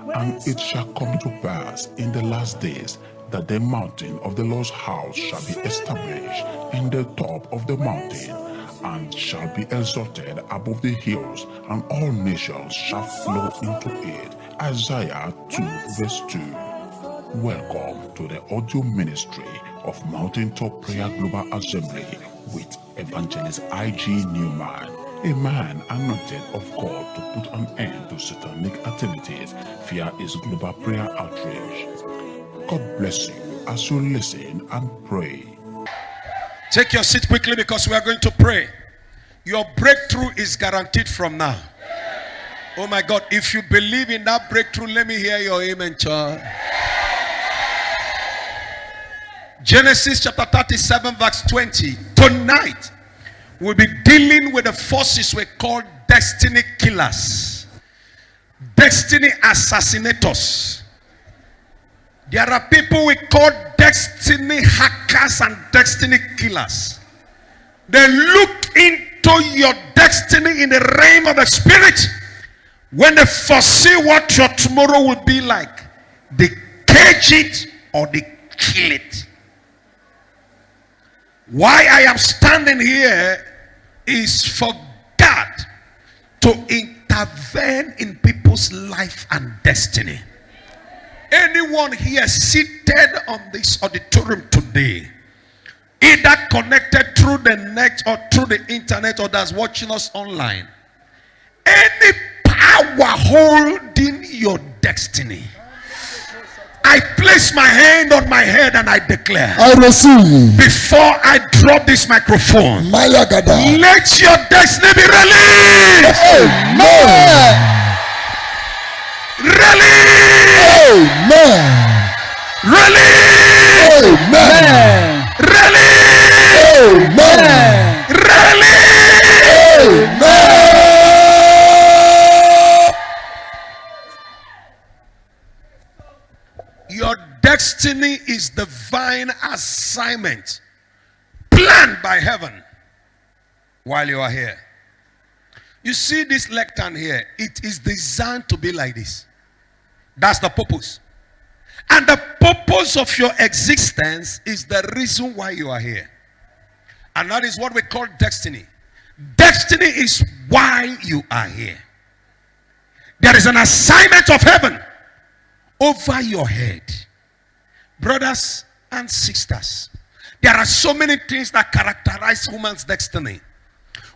And it shall come to pass in the last days that the mountain of the Lord's house shall be established in the top of the mountain, and shall be exalted above the hills, and all nations shall flow into it. Isaiah 2 verse 2. Welcome to the audio ministry of Mountaintop Prayer Global Assembly with Evangelist IG Newman, a man anointed of God to put an end to satanic activities via his global prayer outreach. God bless you as you listen and pray. Take your seat quickly because we are going to pray. Your breakthrough is guaranteed from now. Oh my God, if you believe in that breakthrough, let me hear your amen, child. Genesis chapter 37 verse 20. Tonight, we'll be dealing with the forces we call destiny killers. Destiny assassinators. There are people we call destiny hackers and destiny killers. They look into your destiny in the realm of the spirit. When they foresee what your tomorrow will be like, they cage it or they kill it. Why I am standing here is for God to intervene in people's life and destiny. Anyone here seated on this auditorium today, either connected through the net or through the internet, or that's watching us online, any power holding your destiny, I place my hand on my head and I declare, I receive. Before I drop this microphone, let your destiny be released. Amen. Release. Amen. Release. Amen. Release. Amen. Release. Amen. Your destiny is divine assignment planned by heaven while you are here. You see this lectern here, it is designed to be like this. That's the purpose. And the purpose of your existence is the reason why you are here. And that is what we call destiny. Destiny is why you are here. There is an assignment of heaven over your head. Brothers and sisters, there are so many things that characterize human's destiny,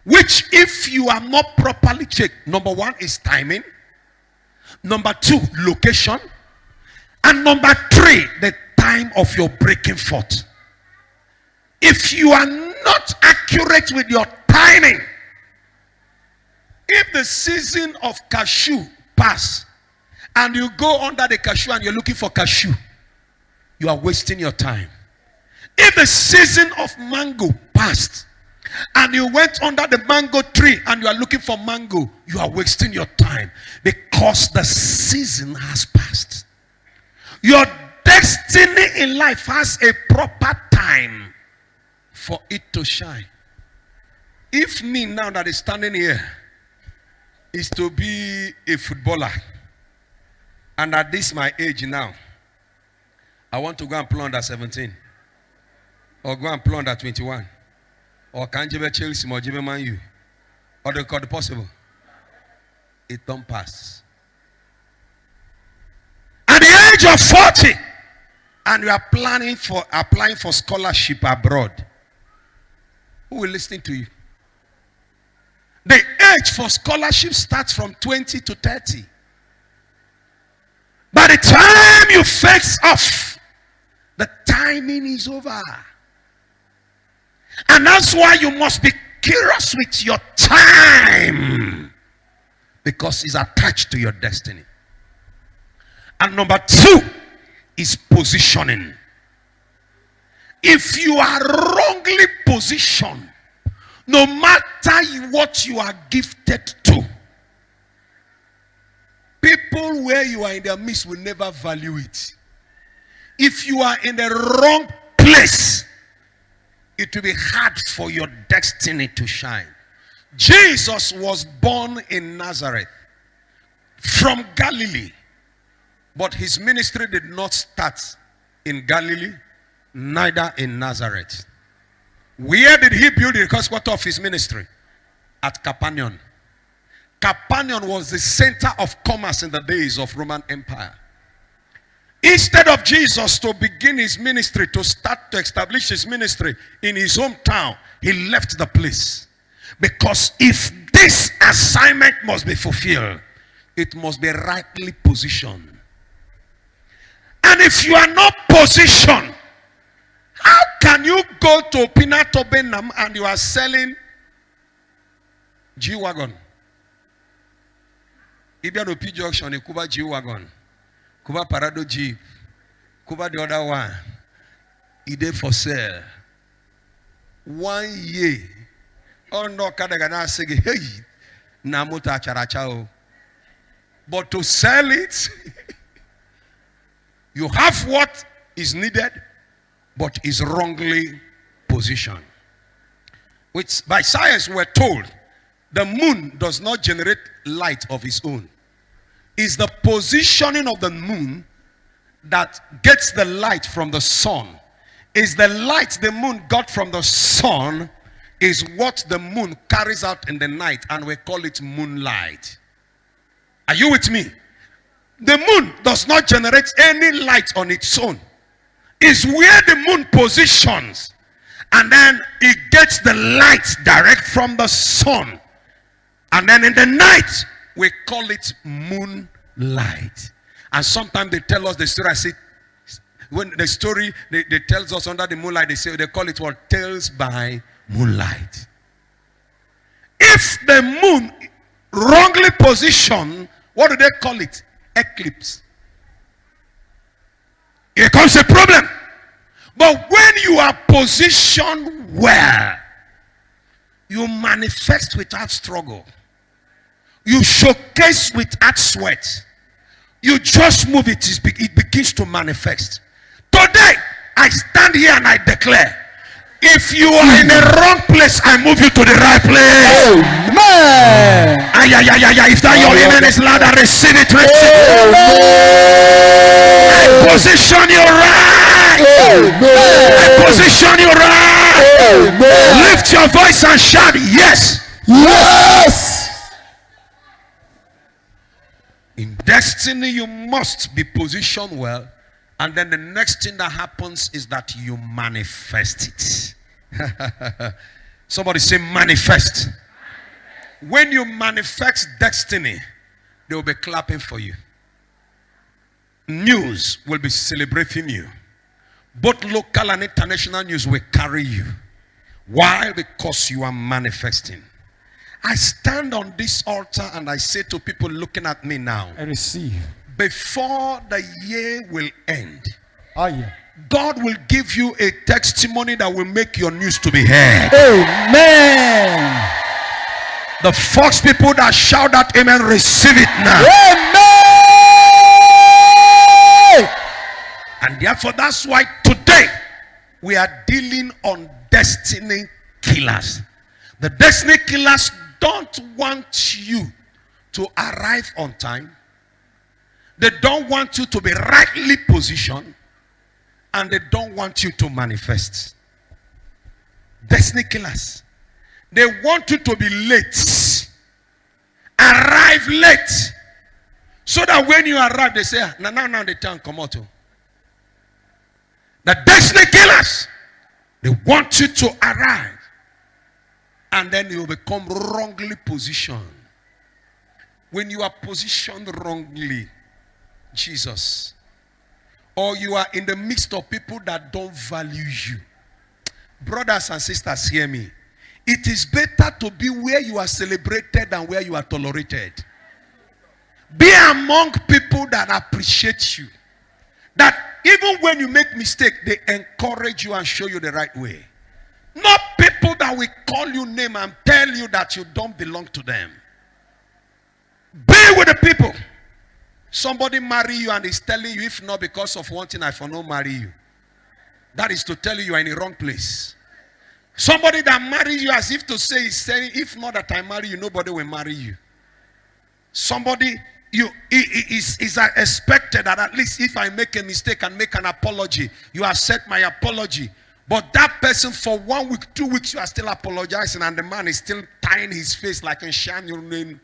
which if you are not properly checked, number one is timing, number two, location, and number three, the time of your breaking forth. If you are not accurate with your timing, if the season of cashew pass and you go under the cashew and you're looking for cashew, you are wasting your time. If the season of mango passed and you went under the mango tree and you are looking for mango, you are wasting your time because the season has passed. Your destiny in life has a proper time for it to shine. If me now that is standing here is to be a footballer, and at this my age now, I want to go and play under 17 or go and play under 21. Or can you be Chelsea or Jimmy Man U? Or they call it possible? It don't pass. At the age of 40, and you are applying for scholarship abroad, who will listen to you? The age for scholarship starts from 20 to 30. By the time you face off, the timing is over. And that's why you must be curious with your time, because it's attached to your destiny. And number two is positioning. If you are wrongly positioned, no matter what you are gifted to, people where you are in their midst will never value it. If you are in the wrong place, it will be hard for your destiny to shine. Jesus was born in Nazareth from Galilee. But his ministry did not start in Galilee, neither in Nazareth. Where did he build the first quarter of his ministry? At Capernaum. Capernaum was the center of commerce in the days of Roman Empire. Instead of Jesus to begin his ministry, to start to establish his ministry in his hometown, he left the place. Because if this assignment must be fulfilled, it must be rightly positioned. And if you are not positioned, how can you go to Pinato Benham and you are selling G-Wagon? Ibiano P Junction, Kuba G-Wagon, Kuba Parado Jeep, Kuba the other one, Ide for sale. 1 year. Oh no, Kadagana say, hey, Namuta Charachao. But to sell it, you have what is needed, but is wrongly positioned. Which by science we're told the moon does not generate light of its own. It's the positioning of the moon that gets the light from the sun. Is the light the moon got from the sun is what the moon carries out in the night, and we call it moonlight. Are you with me? The moon does not generate any light on its own. It's where the moon positions, and then it gets the light direct from the sun. And then in the night, we call it moonlight. And sometimes they tell us the story. I say, when the story they tells us under the moonlight, they call it what? Tales by moonlight. If the moon wrongly positioned, what do they call it? Eclipse. Here comes a problem. But when you are positioned well, you manifest without struggle. You showcase without sweat. You just move it, it begins to manifest. Today, I stand here and I declare, if you are in the wrong place, I move you to the right place. Amen. If that your amen is louder, receive it. I position you right. I position you right. Lift your voice and shout, yes. Yes. In destiny, you must be positioned well. And then the next thing that happens is that you manifest it. Somebody say manifest. When you manifest destiny, they will be clapping for you. News will be celebrating you. Both local and international news will carry you. Why? Because you are manifesting. I stand on this altar and I say to people looking at me now, I receive. Before the year will end, Yeah. God will give you a testimony that will make your news to be heard. Amen. The first people that shout that amen, receive it now. Amen. And therefore, that's why today we are dealing on destiny killers. The destiny killers don't want you to arrive on time. They don't want you to be rightly positioned. And they don't want you to manifest. Destiny killers. They want you to be late. Arrive late. So that when you arrive, they say, now the time come out. The destiny killers, they want you to arrive. And then you will become wrongly positioned. When you are positioned wrongly, Jesus, or you are in the midst of people that don't value you. Brothers and sisters, hear me. It is better to be where you are celebrated than where you are tolerated. Be among people that appreciate you. That even when you make mistakes, they encourage you and show you the right way. Not people that will call you name and tell you that you don't belong to them. Be with the people. Somebody marry you and is telling you, if not because of one thing, I for no marry you. That is to tell you you are in the wrong place. Somebody that marries you as if to say, is saying, if not that I marry you, nobody will marry you. Somebody, It's expected that at least if I make a mistake and make an apology, you accept my apology. But that person for 1 week, 2 weeks, you are still apologizing, and the man is still tying his face like in sham your name.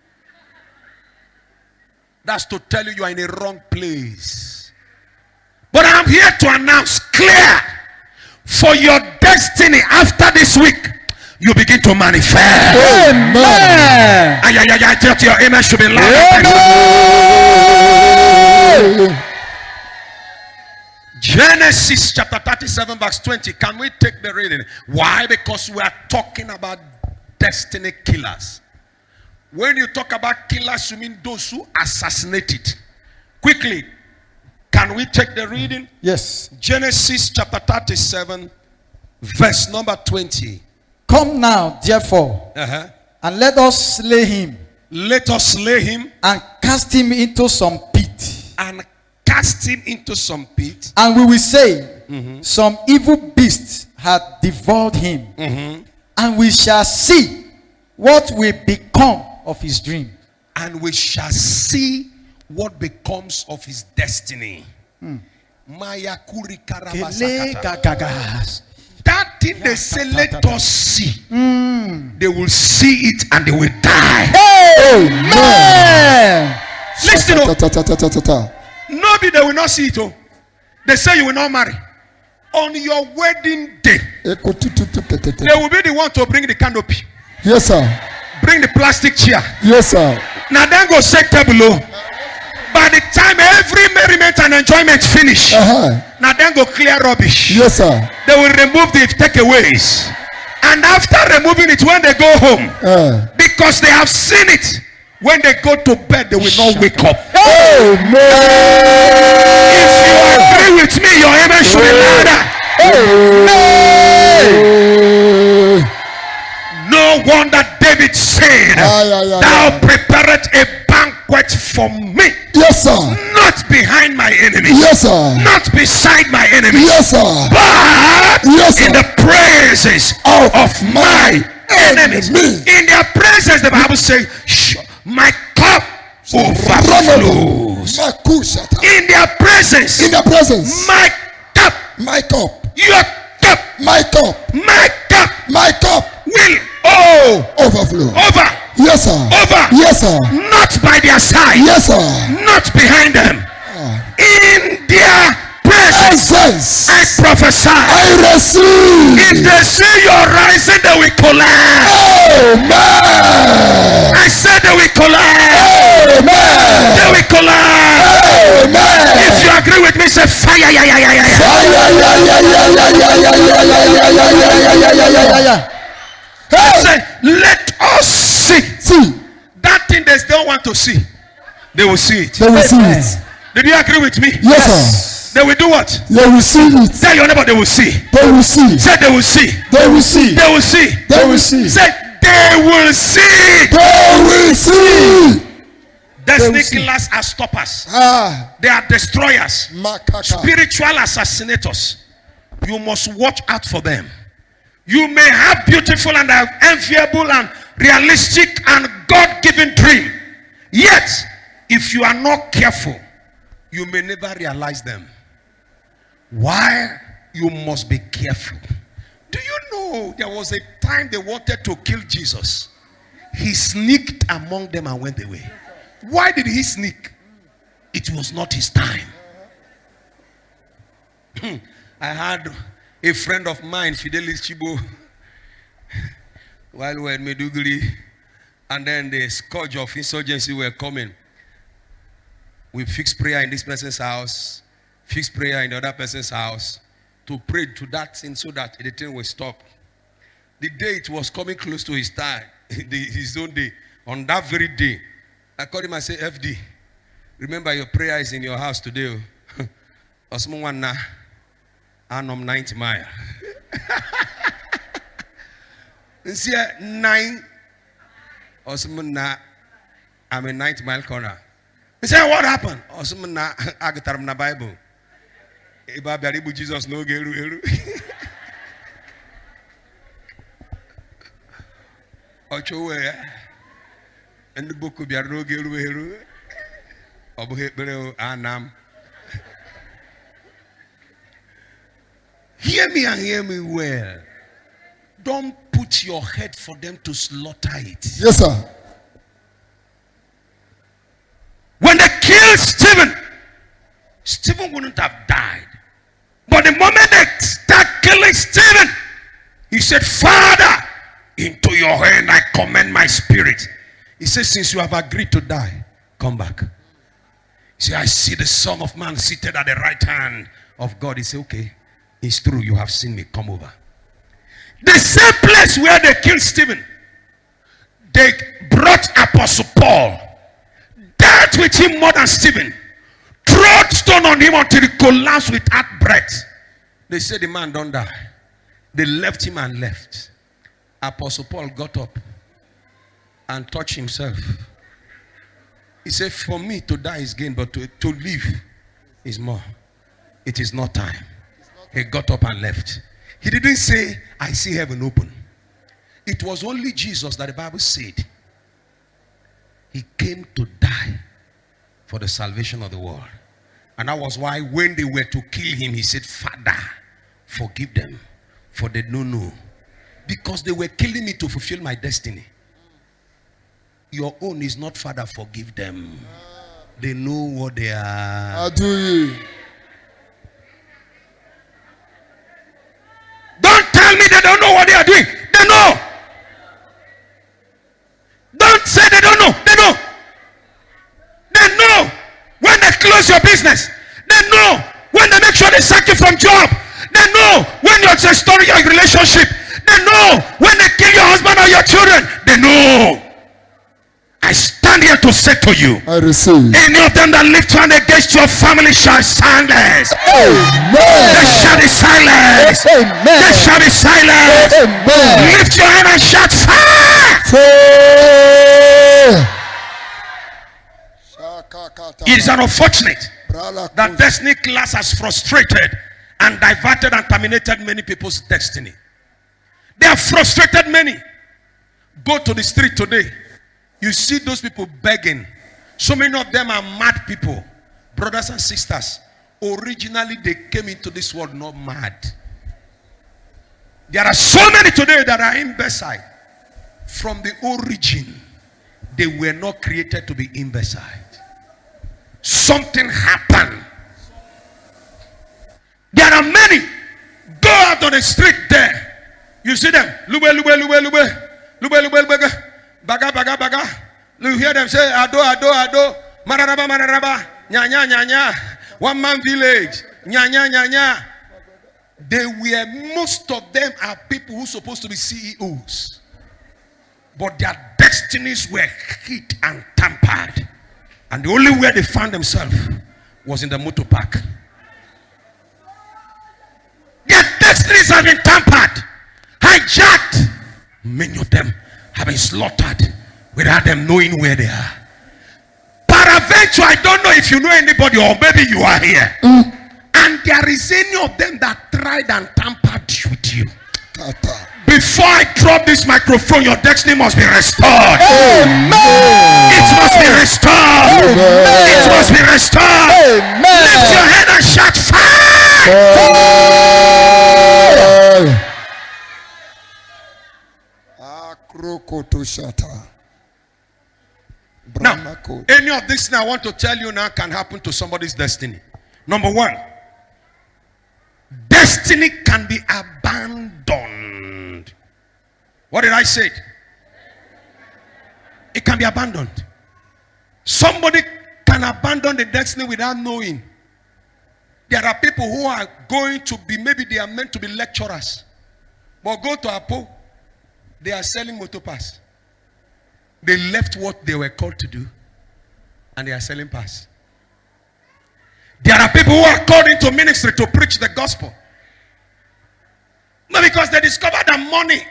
That's to tell you are in a wrong place. But I'm here to announce clear for your destiny after this week. You begin to manifest. Amen. I thought your amen should be loud. Genesis chapter 37 verse 20. Can we take the reading? Why? Because we are talking about destiny killers. When you talk about killers, you mean those who assassinated. Quickly, can we take the reading? Yes. Genesis chapter 37 verse number 20. Come now, therefore, and let us slay him. Let us slay him and cast him into some pit. And cast him into some pit. And we will say, some evil beast hath devoured him. And we shall see what will become of his dream. And we shall see what becomes of his destiny. Maya kuri karabasakata. That thing they say, let us see. They will see it and they will die. Amen. Listen, nobody, they will not see it. Oh. They say you will not marry. On your wedding day, they will be the one to bring the canopy. Yes, sir. Bring the plastic chair. Yes, sir. Now then go set table. By the time every merriment and enjoyment finish, now then go clear rubbish. Yes, sir. They will remove the takeaways. And after removing it, when they go home, because they have seen it, when they go to bed, they will not wake up. Amen. If you agree with me, your amen should be louder. Amen. No wonder David said, thou preparest a banquet for me. Yes, sir. Not behind my enemies. Yes, sir. Not beside my enemies. Yes, sir. But in the praises of my enemies. In their praises, the Bible says, my cup overflows. In their presence. In their presence. My cup. My cup. Your cup. My cup. My cup. My cup. Will overflow. Over. Yes, sir. Over. Yes, sir. Not by their side. Yes, sir. Not behind them. In their presence. I prophesy. I receive. If they see your rising, they will collapse. Amen. I said they will collapse. Amen. They will collapse. Amen. If you agree with me, say fire. Say, let us see. That thing they don't want to see, they will see it. They will see it. Did you agree with me? Yes, sir. They will do what? They will see it. Tell your neighbor they will see. They will see. Say they will see. They will see. They will see. They will see. Say they will see. They will see. Destiny killers are stoppers. They are destroyers. Spiritual assassinators. You must watch out for them. You may have beautiful and enviable and realistic and God-given dream. Yet, if you are not careful, you may never realize them. Why? You must be careful. Do you know there was a time they wanted to kill Jesus? He sneaked among them and went away. Why did he sneak? It was not his time. I had a friend of mine, Fidelis Chibo, while we were in Meduguri, and then the scourge of insurgency were coming. We fixed prayer in this person's house, fixed prayer in the other person's house, to pray to that thing so that the thing will stop. The day it was coming close to his time, his own day, on that very day, I called him and said, FD, remember your prayer is in your house today. Osmwana, Anom 90 mile. See, 9 Osmana, I'm a 90 mile corner. He said, what happened? Osmana, I got the Bible. Ibabaribu Jesus no geru. Ochowe. And the book of Yarogeru. Hear me and hear me well. Don't put your head for them to slaughter it. Yes, sir. When they killed Stephen, Stephen wouldn't have died. But the moment they start killing Stephen, he said, Father, into your hand I commend my spirit. He said, since you have agreed to die, come back. He said, I see the Son of Man seated at the right hand of God. He said, okay, it's true, you have seen me, come over. The same place where they killed Stephen, they brought Apostle Paul, dealt with him more than Stephen, threw stone on him until he collapsed without breath. They said the man don't die. They left him and left. Apostle Paul got up and touched himself. He said, for me to die is gain, but to live is more. It is not time. He got up and left. He didn't say, I see heaven open. It was only Jesus that the Bible said he came to die for the salvation of the world. And that was why when they were to kill him, he said, Father, forgive them, for they don't know. Because they were killing me to fulfill my destiny. Your own is not, Father, forgive them. They know what they are. How do you? Don't tell me they don't know what they are doing. They know. Don't say they don't know. They know. They know when they close your business. They know when they make sure they sack you from job. They know when you're destroying your relationship. They know when they kill your husband or your children. They know. I stand here to say to you, I receive. any of them that lift hand against your family shall silence. Amen. They shall be silenced. Amen. They shall be silenced. Amen. Lift your hand and shout fire. It is unfortunate that destiny class has frustrated and diverted and terminated many people's destiny. They have frustrated many. Go to the street today. You see those people begging. So many of them are mad people. Brothers and sisters. Originally they came into this world not mad. There are so many today that are imbecile. From the origin, they were not created to be imbecile. Something happened. There are many. Go out on the street there. You see them. Lube, lube, lube, lube. Lube, lube, lube. Baga, baga, baga. You hear them say, Ado, Ado, Ado. Mararaba, mararaba. Nya, nya, nya, nya. One man village. Nya, nya, nya, nya. They were, most of them are people who are supposed to be CEOs. But their destinies were hit and tampered. And the only way they found themselves was in the motor park. Their destinies have been tampered, hijacked. Many of them have been slaughtered without them knowing where they are. Peradventure, I don't know if you know anybody or maybe you are here. And there is any of them that tried and tampered with you. Before I drop this microphone, your destiny must be restored. Amen. It must be restored. Amen. It must be restored. Amen. Lift your head and shout fire. Now, any of this now I want to tell you now can happen to somebody's destiny. Number one, destiny can be abandoned. What did I say? It can be abandoned. Somebody can abandon the destiny without knowing. There are people who are going to be, maybe they are meant to be lecturers. But go to Apo, they are selling motor pass. They left what they were called to do and they are selling pass. There are people who are called into ministry to preach the gospel. But because they discovered that money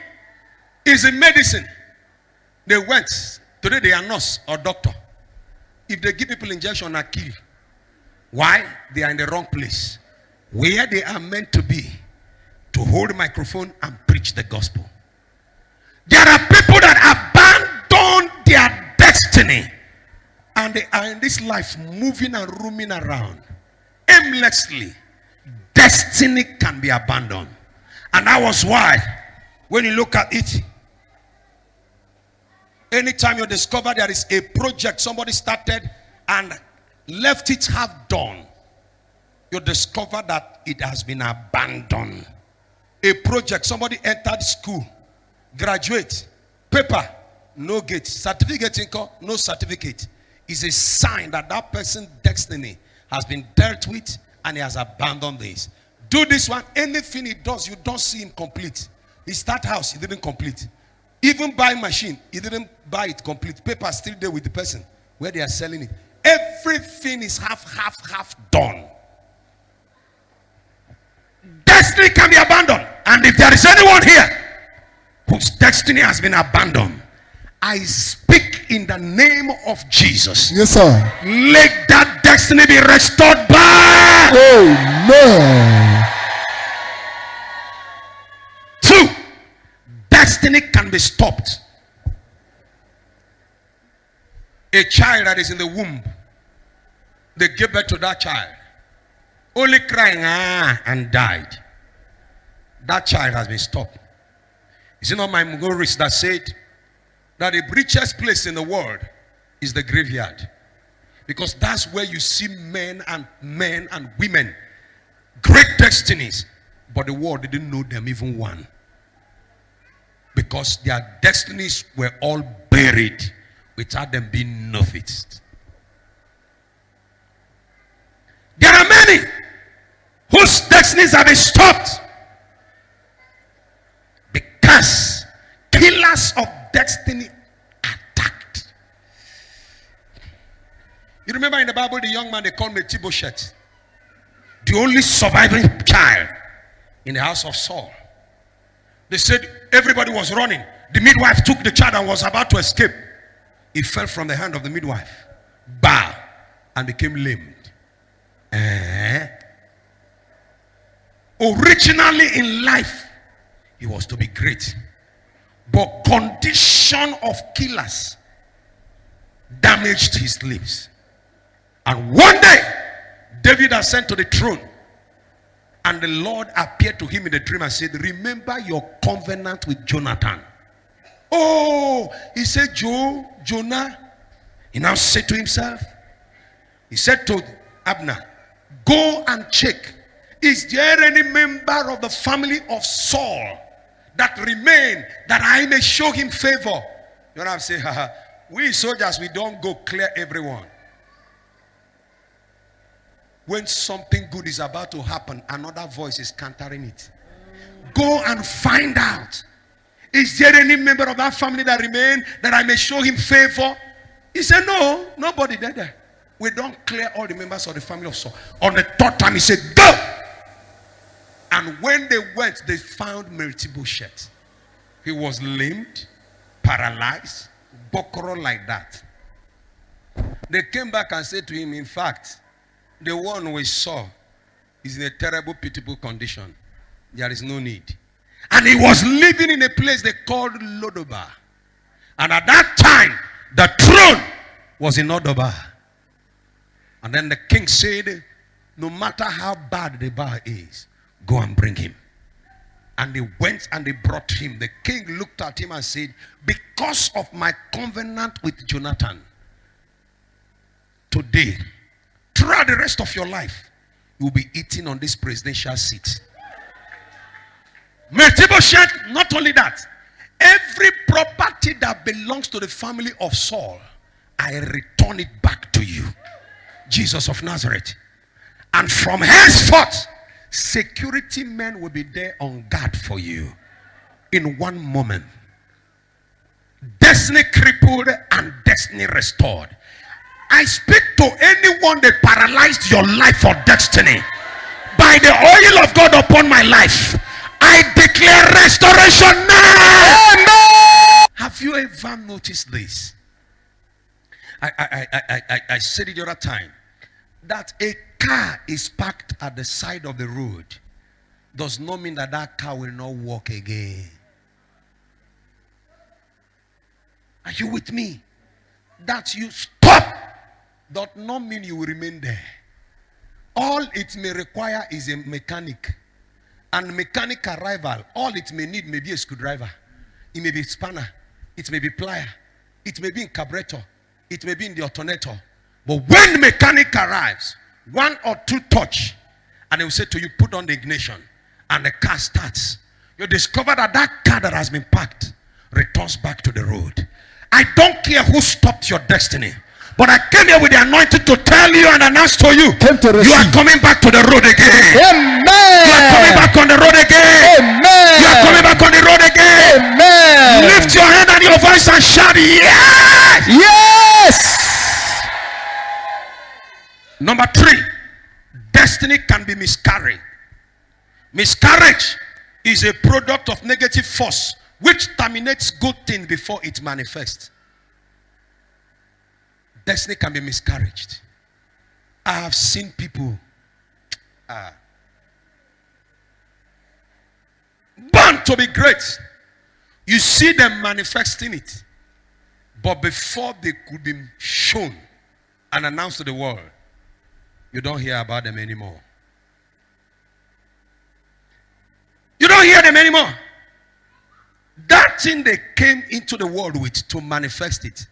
is in medicine, they went. Today they are nurse or doctor. If they give people injection or kill. Why? They are in the wrong place. Where they are meant to be, to hold a microphone and preach the gospel. There are people that abandon their destiny and they are in this life moving and roaming around aimlessly, destiny can be abandoned. And that was why, when you look at it, anytime you discover there is a project somebody started and left it half done, you discover that it has been abandoned. A project, somebody entered school, graduate, paper, no gate, certificate, no certificate, is a sign that that person's destiny has been dealt with and he has abandoned this. Do this one, anything he does, you don't see him complete. He start house, he didn't complete. Even buy machine, he didn't buy it complete. Paper still there with the person where they are selling it. Everything is half done. Destiny can be abandoned. And if there is anyone here whose destiny has been abandoned, I speak in the name of Jesus. Yes, sir. Let that destiny be restored back. Amen. 2, destiny can be stopped. A child that is in the womb, they gave birth to that child, only crying and died. That child has been stopped. Is it not my Mugoris that said that the richest place in the world is the graveyard? Because that's where you see men and women, great destinies, but the world didn't know them even one. Because their destinies were all buried without them being noticed. There are many whose destinies have been stopped because killers of destiny attacked. You remember in the Bible the young man they called Mephibosheth, the only surviving child in the house of Saul. They said everybody was running. The midwife took the child and was about to escape. He fell from the hand of the midwife, bowed, and became lamed. Originally in life, he was to be great, but condition of killers damaged his lips. And one day, David ascended to the throne, and the Lord appeared to him in a dream and said, remember your covenant with Jonathan. Oh, he said, Jonah. He now said to himself, he said to Abner, go and check, is there any member of the family of Saul that remain, that I may show him favor? You know what I'm saying? We soldiers, we don't go clear everyone. When something good is about to happen, another voice is countering it. Go and find out, is there any member of that family that remain, that I may show him favor? He said, no, nobody there. We don't clear all the members of the family of Saul. On the third time, he said, go! And when they went, they found Mephibosheth. He was lamed, paralyzed, bokoro like that. They came back and said to him, in fact, the one we saw is in a terrible, pitiable condition. There is no need. And he was living in a place they called Lodobar. And at that time, the throne was in Lodobar. And then the king said, no matter how bad the bar is, go and bring him. And they went and they brought him. The king looked at him and said, because of my covenant with Jonathan, today, throughout the rest of your life, you will be eating on this presidential seat. Mephibosheth, not only that, every property that belongs to the family of Saul, I return it back to you. Jesus of Nazareth. And from henceforth, security men will be there on guard for you. In one moment, destiny crippled and destiny restored. I speak to anyone that paralyzed your life for destiny. By the oil of God upon my life, I declare restoration now. Have you ever noticed this? I said it the other time, that a car is parked at the side of the road does not mean that that car will not walk again. Are you with me? That you stop does not mean you will remain there. All it may require is a mechanic. And mechanic arrival, all it may need may be a screwdriver. It may be a spanner. It may be plier. It may be in carburetor. It may be in the alternator. But when mechanic arrives, 1 or 2 touch, and he will say to you, put on the ignition, and the car starts. You discover that that car that has been parked returns back to the road. I don't care who stopped your destiny. But I came here with the anointing to tell you and announce to you, you are coming back to the road again. Amen. You are coming back on the road again. Amen. You are coming back on the road again. Amen. Lift your hand and your voice and shout, yes! Yes. Number 3, destiny can be miscarried. Miscarriage is a product of negative force which terminates good things before it manifests. Destiny can be miscarried. I have seen people born to be great. You see them manifesting it. But before they could be shown and announced to the world, you don't hear about them anymore. You don't hear them anymore. That thing they came into the world with to manifest it,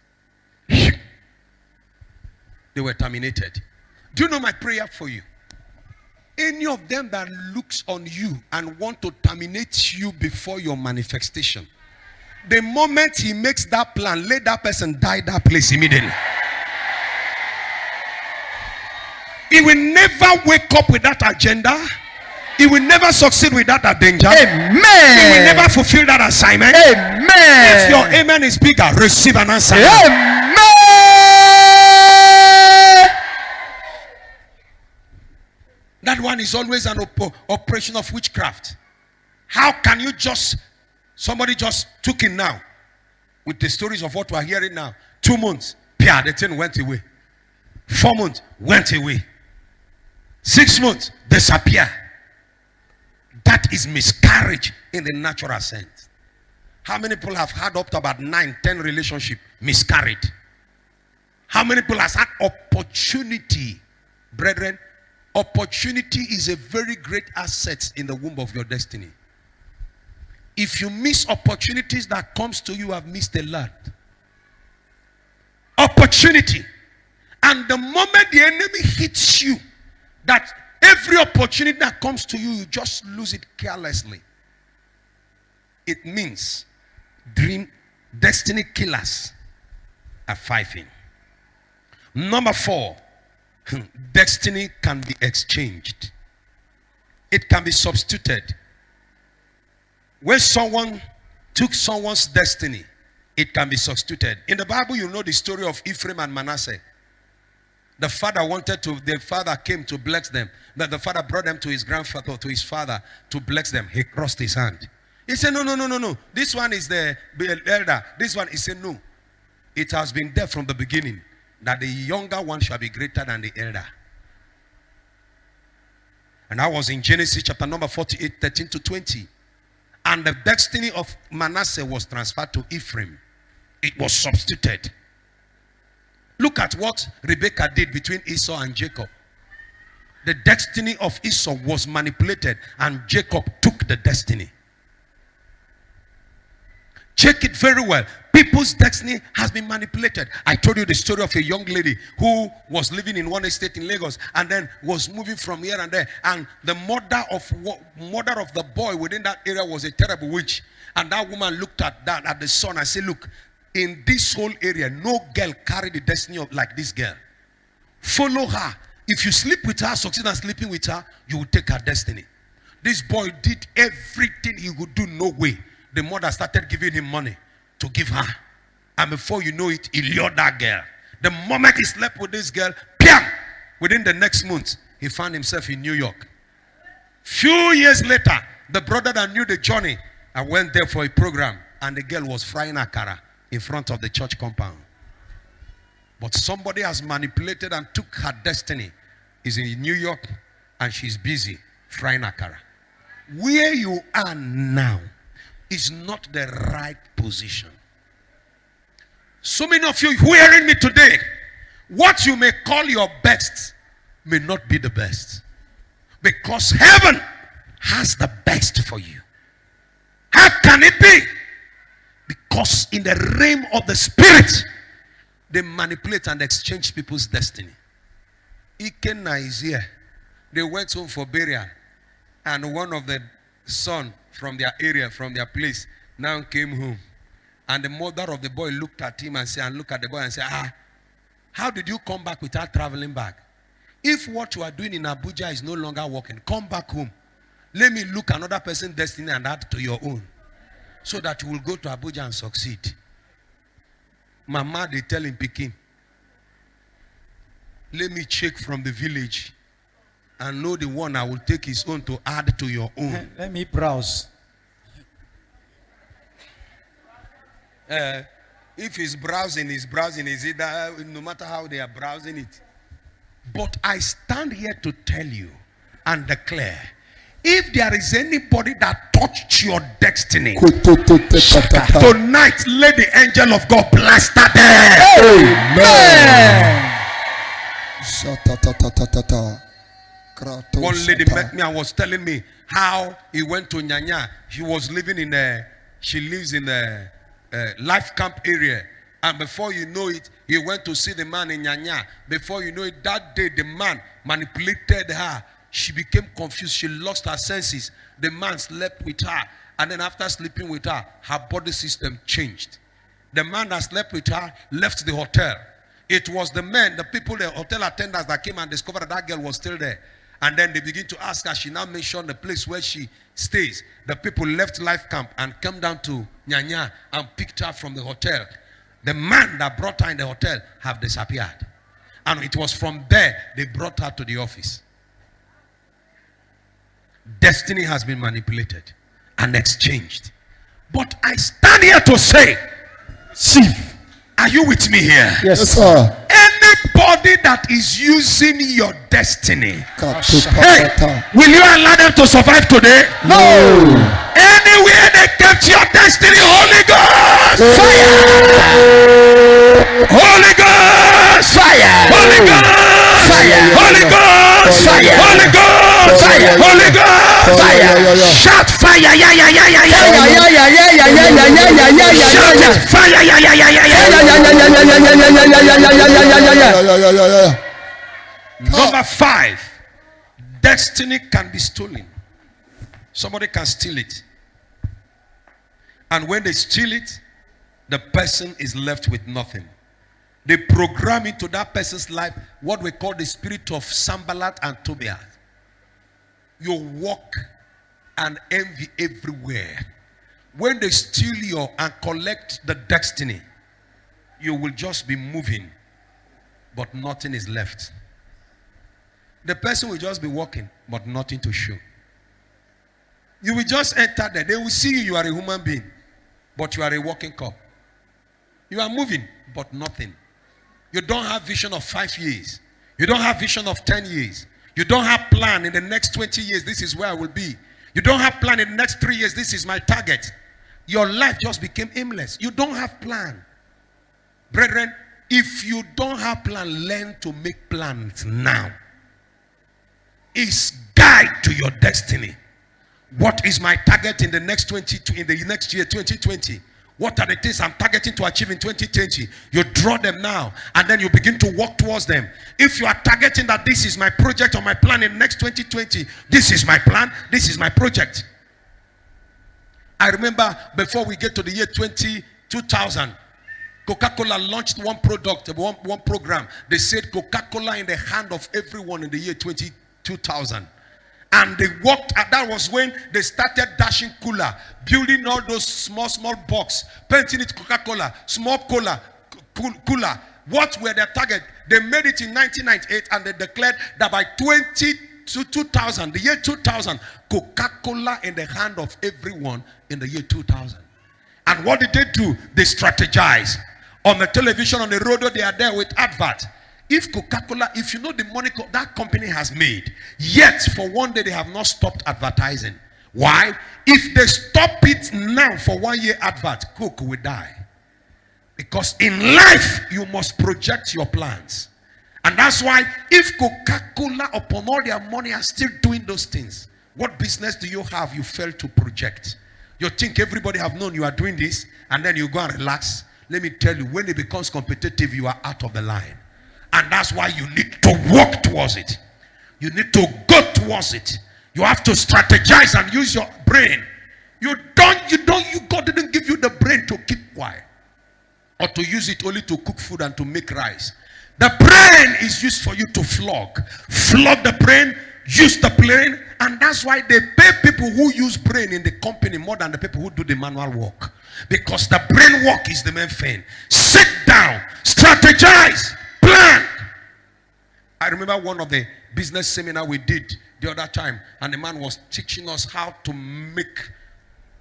they were terminated. Do you know my prayer for you? Any of them that looks on you and want to terminate you before your manifestation, the moment he makes that plan, let that person die that place immediately. He will never wake up with that agenda. He will never succeed with that danger. Amen. He will never fulfill that assignment. Amen. If your amen is bigger, receive an answer. Amen. That one is always an operation of witchcraft. How can you somebody just took him now with the stories of what we are hearing now. 2 months, the thing went away. 4 months, went away. 6 months, disappear. That is miscarriage in the natural sense. How many people have had up to about 9, 10 relationships miscarried? How many people has had opportunity? Brethren, opportunity is a very great asset in the womb of your destiny. If you miss opportunities that comes to you, you have missed a lot. Opportunity. And the moment the enemy hits you, that every opportunity that comes to you, you just lose it carelessly. It means destiny killers are fighting. Number 4, destiny can be exchanged. It can be substituted. When someone took someone's destiny, it can be substituted. In the Bible, you know the story of Ephraim and Manasseh. The father came to bless them. But the father brought them to his grandfather, to his father, to bless them. He crossed his hand. He said, no. This one is the elder. This one, he said, no. It has been there from the beginning, that the younger one shall be greater than the elder. And that was in Genesis chapter number 48, 13 to 20. And the destiny of Manasseh was transferred to Ephraim. It was substituted. Look at what Rebekah did between Esau and Jacob. The destiny of Esau was manipulated, and Jacob took the destiny. Check it very well. People's destiny has been manipulated. I told you the story of a young lady who was living in one estate in Lagos and then was moving from here and there. And the mother of the boy within that area was a terrible witch. And that woman looked at the son and said, look, in this whole area, no girl carried the destiny of like this girl. Follow her. If you sleep with her, succeed in sleeping with her, you will take her destiny. This boy did everything he could do, no way. The mother started giving him money to give her. And before you know it, he lured that girl. The moment he slept with this girl, within the next month, he found himself in New York. Few years later, the brother that knew the journey, I went there for a program, and the girl was frying akara in front of the church compound. But somebody has manipulated and took her destiny. Is in New York, and she's busy frying akara. Where you are now is not the right position. So many of you hearing me today, what you may call your best may not be the best. Because heaven has the best for you. How can it be? Because in the realm of the spirit, they manipulate and exchange people's destiny. Ikenna is here. They went home for burial. And one of the son from their area, from their place, now came home. And the mother of the boy looked at him and said, and looked at the boy and said, how did you come back without traveling back? If what you are doing in Abuja is no longer working, come back home. Let me look another person's destiny and add to your own. So that you will go to Abuja and succeed. Mama, they tell him, Pikin, let me check from the village and know the one I will take his own to add to your own. Let me browse. If he's browsing is either, no matter how they are browsing it. But I stand here to tell you and declare, if there is anybody that touched your destiny, tonight let the angel of God blast that there. One lady met me and was telling me how he went to Nyanya. She was living in she lives in the life camp area. And before you know it, he went to see the man in Nyanya. Before you know it, that day the man manipulated her. She became confused. She lost her senses. The man slept with her. And then after sleeping with her, her body system changed. The man that slept with her left the hotel. It was the men, the people, the hotel attendants that came and discovered that girl was still there. And then they begin to ask her. She now mentioned the place where she stays. The people left life camp and came down to Nyanya and picked her from the hotel. The man that brought her in the hotel have disappeared. And it was from there they brought her to the office. Destiny has been manipulated and exchanged. But I stand here to say, Chief, are you with me here? yes, sir. Anybody that is using your destiny, Hey. will you allow them to survive today? No. Anywhere they kept your destiny, Holy Ghost, fire! Holy Ghost, fire! Holy Ghost, fire! Holy Ghost, fire! Holy Ghost, fire! Holy Ghost, fire! Shout fire! Yeah, yeah, yeah, yeah, yeah, yeah. Shout it, fire! Yeah, yeah, yeah, yeah, yeah. Number 5, destiny can be stolen. Somebody can steal it. And when they steal it, the person is left with nothing. They program into that person's life what we call the spirit of Sambalat and Tobiah. You walk and envy everywhere. When they steal you and collect the destiny, you will just be moving, but nothing is left. The person will just be walking, but nothing to show. You will just enter there. They will see you are a human being, but you are a walking cup. You are moving, but nothing. You don't have vision of 5 years. You don't have vision of 10 years. You don't have plan in the next 20 years. This is where I will be. You don't have plan in the next 3 years. This is my target. Your life just became aimless. You don't have plan. Brethren, if you don't have plan, learn to make plans now. It's guide to your destiny. What is my target in the next year 2020? What are the things I'm targeting to achieve in 2020? You draw them now and then you begin to walk towards them. If you are targeting that this is my project or my plan in next 2020, this is my plan, this is my project. I remember before we get to the year 2000, Coca-Cola launched one product, one program. They said Coca-Cola in the hand of everyone in the year 2000. And they worked, and that was when they started dashing cola, building all those small box, painting it Coca-Cola, small cola, cooler. What were their target? They made it in 1998 and they declared that by 2000, the year 2000, Coca-Cola in the hand of everyone in the year 2000. And what did they do? They strategized. On the television, on the radio, they are there with advert. If Coca-Cola, if you know the money that company has made, yet for one day they have not stopped advertising. Why? If they stop it now for 1 year advert, Coke will die. Because in life, you must project your plans. And that's why if Coca-Cola upon all their money are still doing those things, what business do you have you fail to project? You think everybody have known you are doing this and then you go and relax. Let me tell you, when it becomes competitive, you are out of the line. And that's why you need to work towards it. You need to go towards it. You have to strategize and use your brain. God didn't give you the brain to keep quiet or to use it only to cook food and to make rice. The brain is used for you to flog the brain, use the brain, and that's why they pay people who use brain in the company more than the people who do the manual work, because the brain work is the main thing. Sit down, strategize, plan. I remember one of the business seminar we did the other time, and the man was teaching us how to make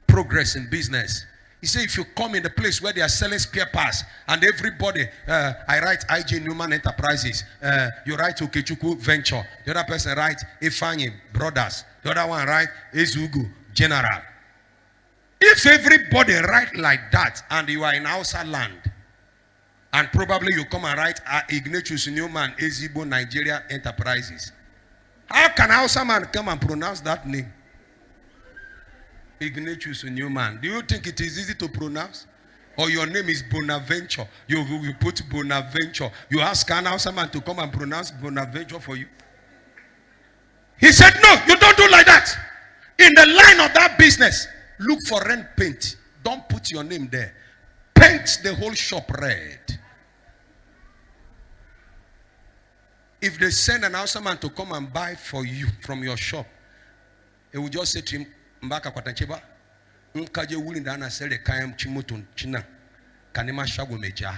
progress in business. He said, if you come in the place where they are selling spare parts and everybody, I write IG Newman Enterprises, you write Okechuku Venture, the other person write Evang Brothers, the other one write Ezugu General. If everybody write like that and you are in outside land, and probably you come and write Ignatius Newman Ezibo Nigeria Enterprises, how can Hausa man come and pronounce that name? Ignatius Newman. Do you think it is easy to pronounce? Or your name is Bonaventure. You put Bonaventure. You ask an Hausa man to come and pronounce Bonaventure for you. He said, no, you don't do like that. In the line of that business, look for rent paint. Don't put your name there. Paint the whole shop red. If they send an Hausa man to come and buy for you from your shop, he will just say to him, Mbaka kwa tancheba, mkaje wuli ndana sele kayam chimoto china, kanima shago meja.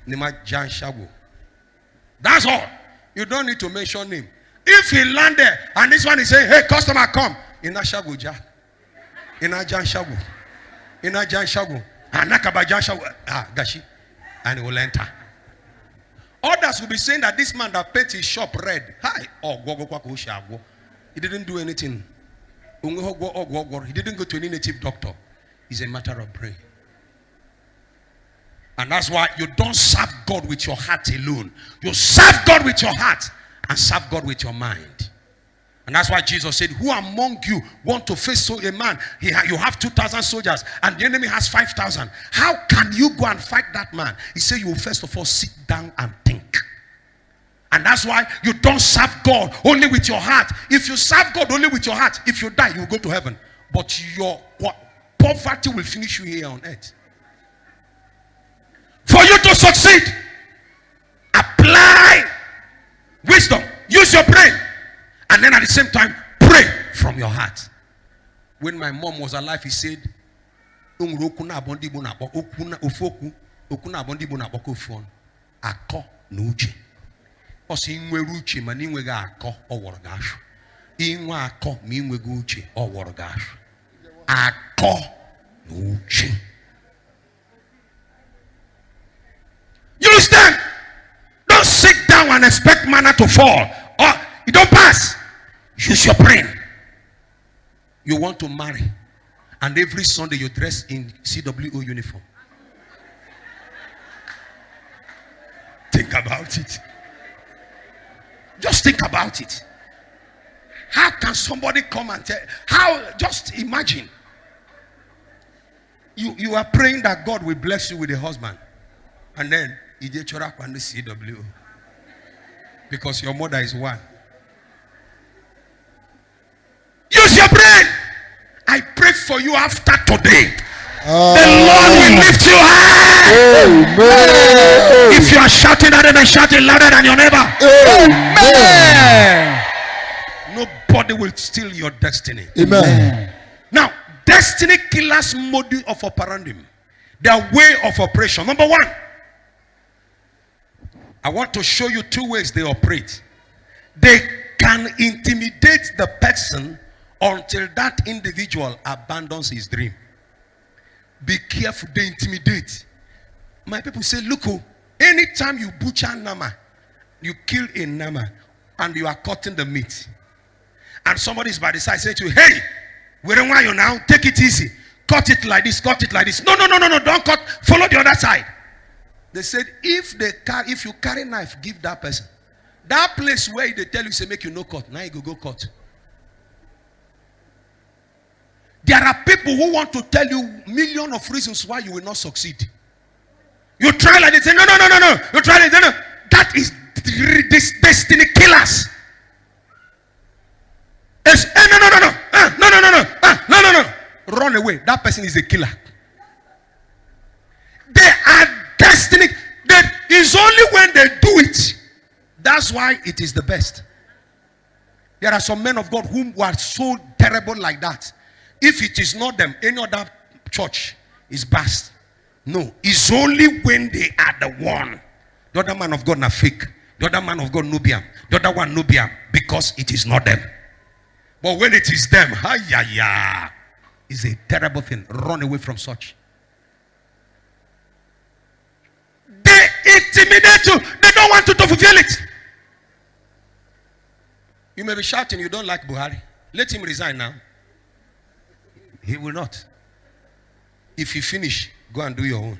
Nima jan shago. That's all. You don't need to mention him. If he landed and this one is saying, hey, customer, come. Ina shago ja. Ina jan shago. Ina jan shago. Anakaba jan shago. Gashi. And he will enter. Others will be saying that this man that painted his shop red. Hi. Oh, go shago. He didn't do anything. He didn't go to any native doctor. It's a matter of prayer. And that's why you don't serve God with your heart alone. You serve God with your heart and serve God with your mind. And that's why Jesus said, who among you want to face a man? You have 2,000 soldiers and the enemy has 5,000. How can you go and fight that man? He said, you will first of all sit down and think. And that's why you don't serve God only with your heart. If you serve God only with your heart, if you die, you will go to heaven. But your poverty will finish you here on earth. For you to succeed, apply wisdom. Use your brain. And then at the same time, pray from your heart. When my mom was alive, he said, Osi inwere uche mana inweghị akọ ọwọrọ gashu. Inwe akọ ma inweghị uche ọwọrọ gashu. Akọ na uche. Use them. Don't sit down and expect manna to fall. Or you don't pass. Use your brain. You want to marry, and every Sunday you dress in CWO uniform. Think about it. Just think about it. How can somebody come and tell? How? Just imagine. You are praying that God will bless you with a husband, and then you get your up on the CWO because your mother is one. Use your brain. I pray for you after today. The Lord will lift you high. Amen. If you are shouting louder than shouting louder than your neighbor. Amen. Nobody will steal your destiny. Amen. Now, destiny killers' model of operandum, their way of operation. Number one, I want to show you two ways they operate. They can intimidate the person until that individual abandons his dream. Be careful, they intimidate. My people say, look, anytime you butcher nama, you kill a nama, and you are cutting the meat, and somebody is by the side, say to you, hey, we don't want you now, take it easy. Cut it like this, cut it like this. No, don't cut, follow the other side. They said, if you carry knife, give that person. That place where they tell you, say, make you no cut. Now you go cut. There are people who want to tell you millions of reasons why you will not succeed. You try like this, say, no. You try like no. That is this destiny killers. It's, no. Run away. That person is a killer. They are destiny. That is only when they do it. That's why it is the best. There are some men of God who are so terrible like that. If it is not them, any other church is best. No, it's only when they are the one. The other man of God na fake. The other man of God Nubian. The other one Nubian. Because it is not them. But when it is them, it's a terrible thing. Run away from such. They intimidate you. They don't want you to fulfill it. You may be shouting you don't like Buhari. Let him resign now. He will not. If you finish, go and do your own.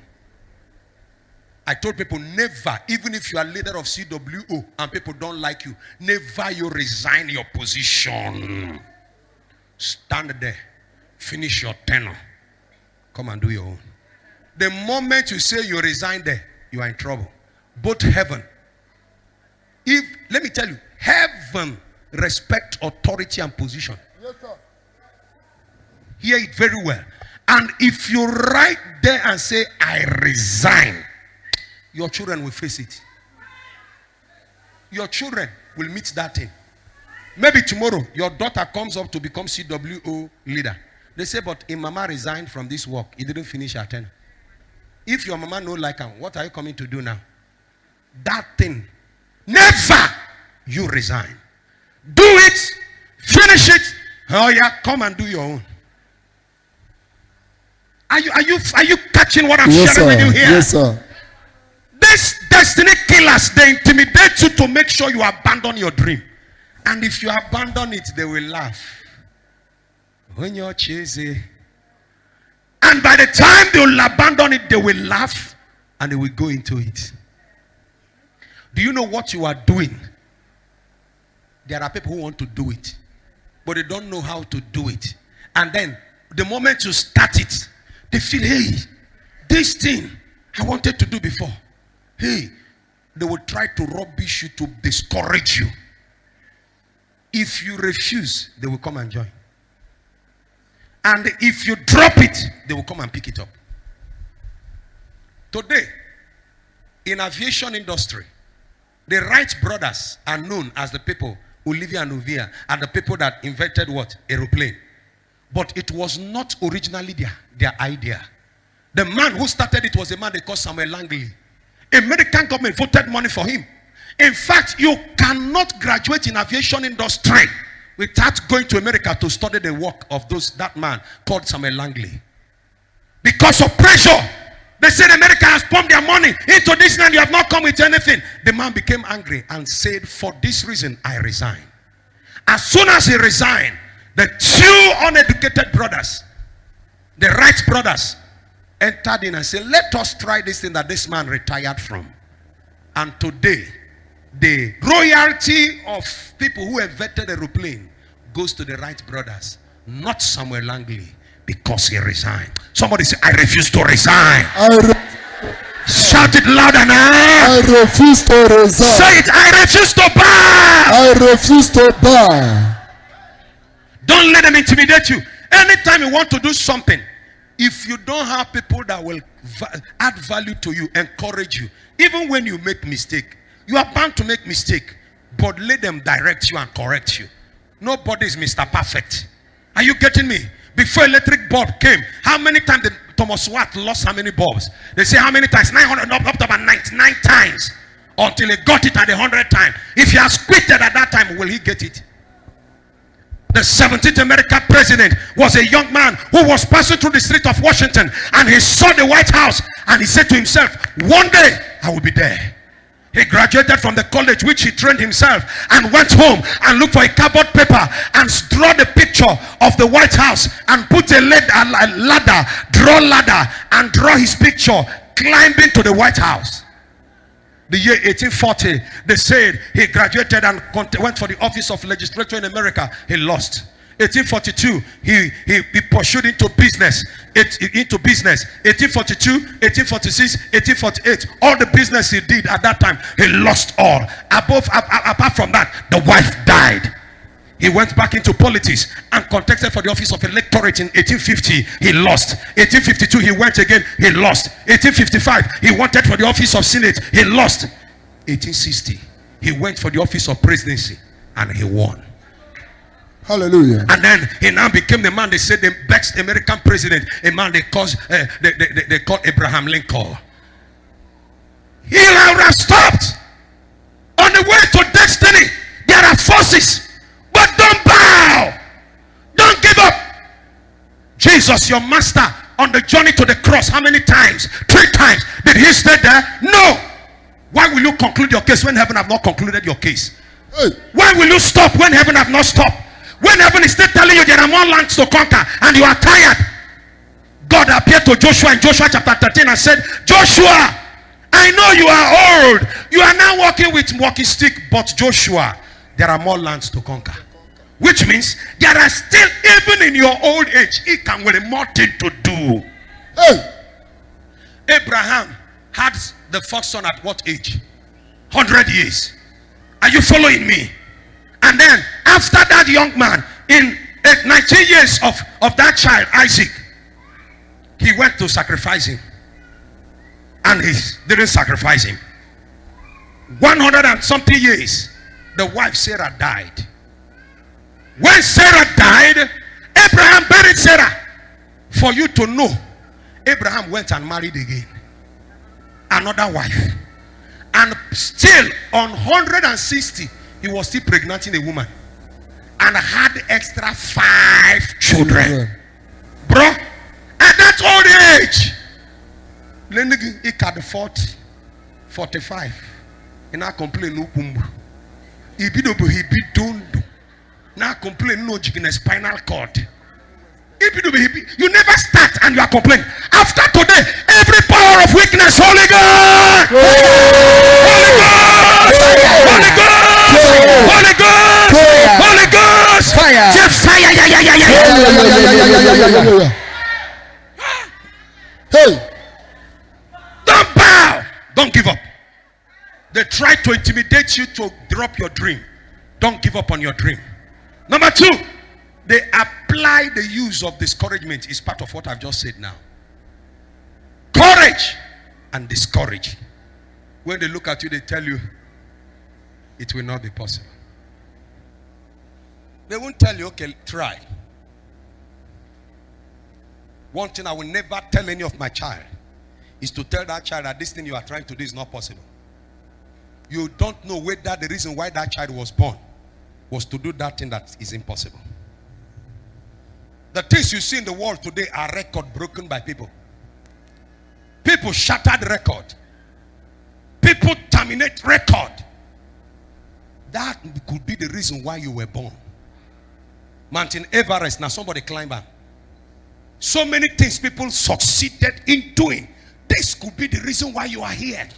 I told people never, even if you are leader of CWO and people don't like you, never you resign your position. Stand there. Finish your tenure. Come and do your own. The moment you say you resign there, you are in trouble. Both heaven. Let me tell you, heaven respect authority and position. Yes, sir. Hear it very well. And if you write there and say, I resign, your children will face it. Your children will meet that thing. Maybe tomorrow, your daughter comes up to become CWO leader. They say, but if mama resigned from this work, he didn't finish her tenure. If your mama no like him, what are you coming to do now? That thing, never you resign. Do it, finish it. Oh yeah, come and do your own. Are you catching what I'm sharing with you here? Yes, sir. These destiny killers, they intimidate you to make sure you abandon your dream. And if you abandon it, they will laugh. When you're cheesy. And by the time they will abandon it, they will laugh and they will go into it. Do you know what you are doing? There are people who want to do it, but they don't know how to do it. And then the moment you start it, they feel, hey, this thing I wanted to do before. Hey, they will try to rubbish you, to discourage you. If you refuse, they will come and join. And if you drop it, they will come and pick it up. Today, in aviation industry, the Wright Brothers are known as the people, Olivia and Ovia, are the people that invented what? Aeroplane. But it was not originally their idea. The man who started it was a man they called Samuel Langley. American government voted money for him. In fact, you cannot graduate in aviation industry without going to America to study the work of that man called Samuel Langley. Because of pressure. They said America has pumped their money into this and you have not come with anything. The man became angry and said, for this reason, I resign. As soon as he resigned, the two uneducated brothers, the Wright brothers, entered in and said, let us try this thing that this man retired from. And today, the royalty of people who invented aeroplane goes to the Wright brothers, not Samuel Langley, because he resigned. Somebody say, I refuse to resign. Shout it louder now. I refuse to resign. Say it, I refuse to bow. I refuse to bow. Don't let them intimidate you. Anytime you want to do something, if you don't have people that will add value to you, encourage you, even when you make mistake, you are bound to make mistake, but let them direct you and correct you. Nobody is Mr. Perfect. Are you getting me? Before electric bulb came, how many times did Thomas Watt lost how many bulbs? They say how many times? 900, up to about 99 times until he got it at the 100th time. If he has quitted at that time, will he get it? The 17th American president was a young man who was passing through the street of Washington and he saw the White House and he said to himself, one day I will be there. He graduated from the college which he trained himself and went home and looked for a cardboard paper and draw the picture of the White House and put a ladder, draw ladder and draw his picture climbing to the White House. the year 1840, they said he graduated and went for the office of legislature in America. He lost. 1842, he pursued into business. 1842, 1846, 1848, all the business he did at that time, he lost all. Apart from that, the wife died. He went back into politics and contested for the office of electorate in 1850. He lost. 1852, he went again. He lost. 1855, he wanted for the office of Senate. He lost. 1860, he went for the office of presidency and he won. Hallelujah. And then he now became the man they said the best American president, a man they call Abraham Lincoln. He would have stopped on the way to destiny. There are forces. But don't bow. Don't give up. Jesus, your master, on the journey to the cross, how many times? 3 times. Did he stay there? No. Why will you conclude your case when heaven have not concluded your case? Hey. Why will you stop when heaven have not stopped? When heaven is still telling you there are more lands to conquer and you are tired. God appeared to Joshua in Joshua chapter 13 and said, Joshua, I know you are old. You are now walking with walking stick, but Joshua, there are more lands to conquer. Which means there are still, even in your old age, it can be more thing to do. Hey. Abraham had the first son at what age? 100 years. Are you following me? And then after that young man, in 19 years of that child, Isaac, he went to sacrifice him. And he didn't sacrifice him. 100 and something years, the wife Sarah died. When Sarah died, Abraham buried Sarah. For you to know, Abraham went and married again. Another wife. And still on 160, he was still pregnanting a woman. And had extra 5 children. Bro, at that old age, he had 40, 45. He now complain no pumbu. He be don't. Now complain no chicken spinal cord. You never start and you are complaining. After today, every power of weakness, Holy God, Holy Ghost, Holy Ghost, Holy Ghost, Fire. Hey. Don't bow. Don't give up. They try to intimidate you to drop your dream. Don't give up on your dream. Number 2, they apply the use of discouragement. Is part of what I've just said now. Courage and discourage. When they look at you, they tell you it will not be possible. They won't tell you, okay, try. One thing I will never tell any of my child is to tell that child that this thing you are trying to do is not possible. You don't know whether the reason why that child was born was to do that thing that is impossible. The things you see in the world today are record broken by people. People shattered record. People terminate record. That could be the reason why you were born. Mountain Everest, now somebody climb up. So many things people succeeded in doing. This could be the reason why you are here.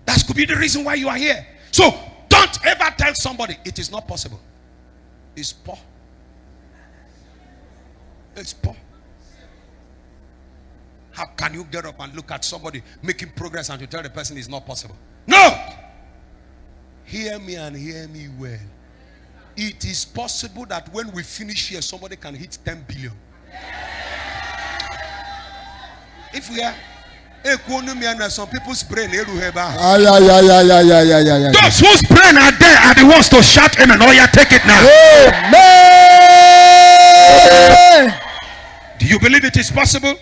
That could be the reason why you are here. So don't ever tell somebody it is not possible. It's poor. It's poor. How can you get up and look at somebody making progress and to tell the person it's not possible? No! Hear me and hear me well. It is possible that when we finish here, somebody can hit 10 billion. If we are some people's brain, those whose brain are there are the ones to shout amen. Oh yeah, take it now. Amen. Do you believe it is possible?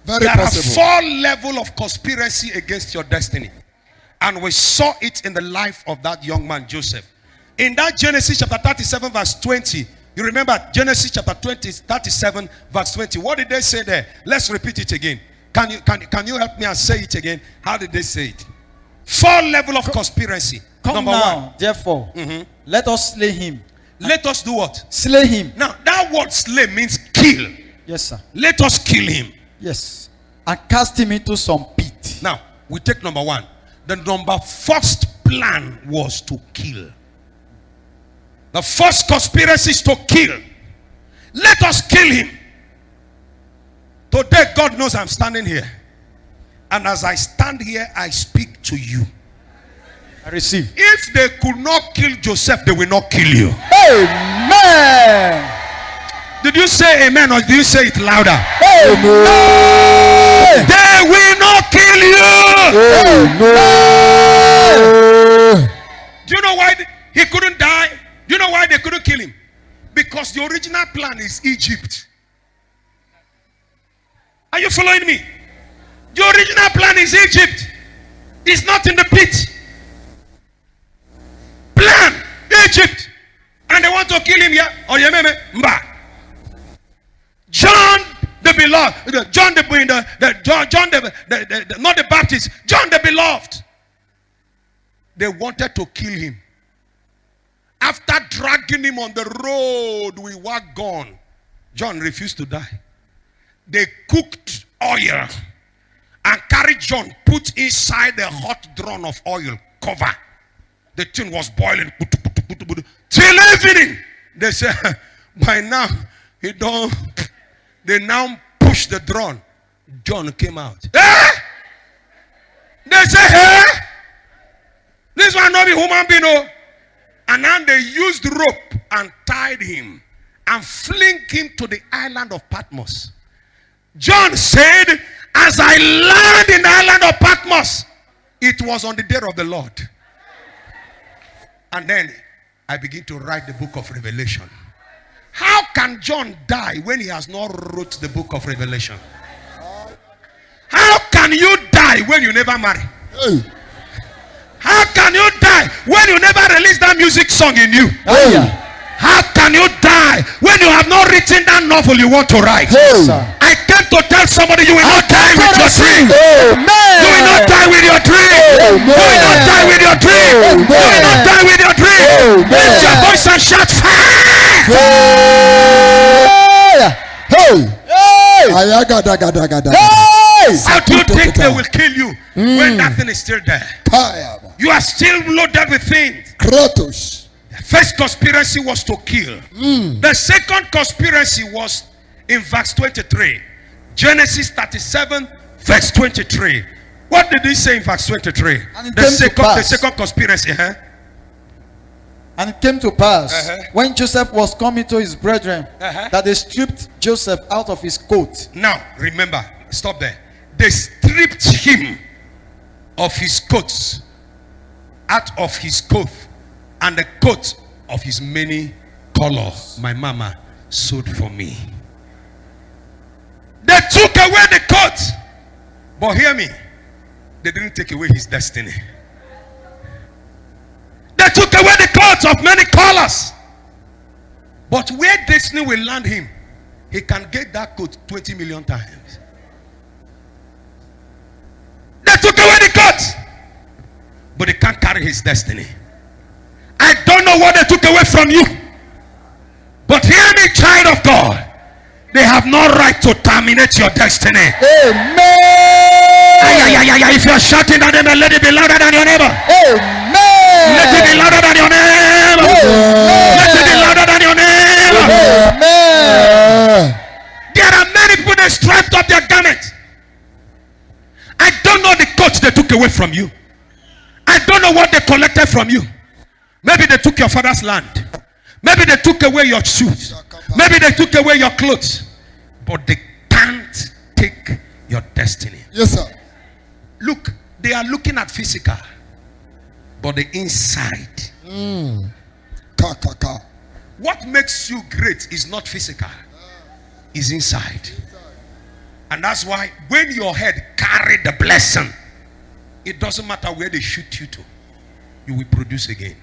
Very there possible. are 4 levels of conspiracy against your destiny. And we saw it in the life of that young man, Joseph. In that Genesis chapter 37 verse 20. You remember Genesis chapter 37 verse 20. What did they say there? Let's repeat it again. Can you help me and say it again? How did they say it? 4 levels of conspiracy. Come Number now, 1. therefore, let us slay him. Let us do what? Slay him. Now that word slay means kill. Yes, sir. Let us kill him. Yes. And cast him into some pit. it. Now, we take number one. The first plan was to kill. The first conspiracy is to kill. Let us kill him. Today, God knows I'm standing here. And as I stand here, I speak to you. I receive. If they could not kill Joseph, they will not kill you. Amen. Did you say amen or did you say it louder? Amen. They will not kill you. Amen. Do you know why he couldn't die? Do you know why they couldn't kill him? Because the original plan is Egypt. Are you following me? The original plan is Egypt. It's not in the pit. Plan Egypt. And they want to kill him here. Or Mba. John the beloved, John the not the Baptist, John the beloved. They wanted to kill him. After dragging him on the road with wagon, John refused to die. They cooked oil and carried John, put inside the hot drum of oil, cover. The thing was boiling till evening. They said, by now, they now push the drum. John came out. Eh? They say, hey, this one not be human being. No. And now they used rope and tied him and fling him to the island of Patmos. John said, as I landed in the island of Patmos, it was on the day of the Lord. And then I begin to write the book of Revelation. How can John die when he has not wrote the book of Revelation? How can you die when you never marry? How can you die when you never release that music song in you? How can you die when you have not written that novel you want to write? I came to tell somebody you will not die with your dream. You will not die with your dream. You will not die with your dream. You will not die with your dream. Lift your voice and shout fire. How do you think they will kill you when that thing is still there? You are still loaded with things. Kratos. The first conspiracy was to kill. The second conspiracy was in verse 23. Genesis 37 verse 23. What did he say in verse 23? The second conspiracy. And it came to pass when Joseph was coming to his brethren that they stripped Joseph out of his coat. Now remember, stop there. They stripped him of his coats, out of his coat, and the coat of his many colors my mama sewed for me. They took away the coat, but hear me, they didn't take away his destiny. They took away the coats of many colors, but where destiny will land him, he can get that coat 20 million times. They took away the coat, but they can't carry his destiny. I don't know what they took away from you, but hear me, child of God, they have no right to terminate your destiny. Amen. If you're shouting at them, let it be louder than your neighbor. Amen. Let it be louder than your neighbor. Let it be louder than your neighbor. Amen. There are many people that striped up their garments. I don't know the coats they took away from you. I don't know what they collected from you. Maybe they took your father's land. Maybe they took away your shoes. Maybe they took away your clothes. But they can't take your destiny. Yes, sir. Look, they are looking at physical, but the inside. What makes you great is not physical, is inside. And that's why when your head carry the blessing, it doesn't matter where they shoot you to, you will produce again.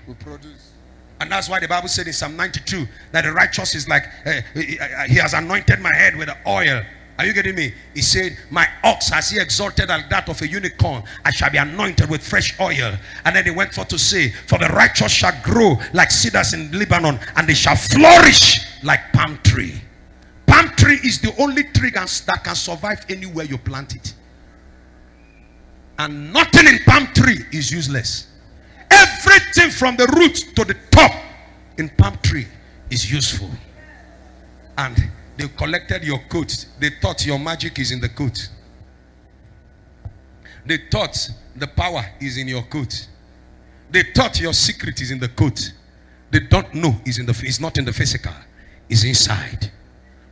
And that's why the Bible said in Psalm 92 that the righteous is like, he has anointed my head with the oil. Are you getting me? He said, my ox has he exalted like that of a unicorn. I shall be anointed with fresh oil. And then he went forth to say, for the righteous shall grow like cedars in Lebanon, and they shall flourish like palm tree. Palm tree is the only tree that can survive anywhere you plant it. And nothing in palm tree is useless. Everything from the root to the top in palm tree is useful. And they collected your coat. They thought your magic is in the coat. They thought the power is in your coat. They thought your secret is in the coat. They don't know it's not in the physical. It's inside.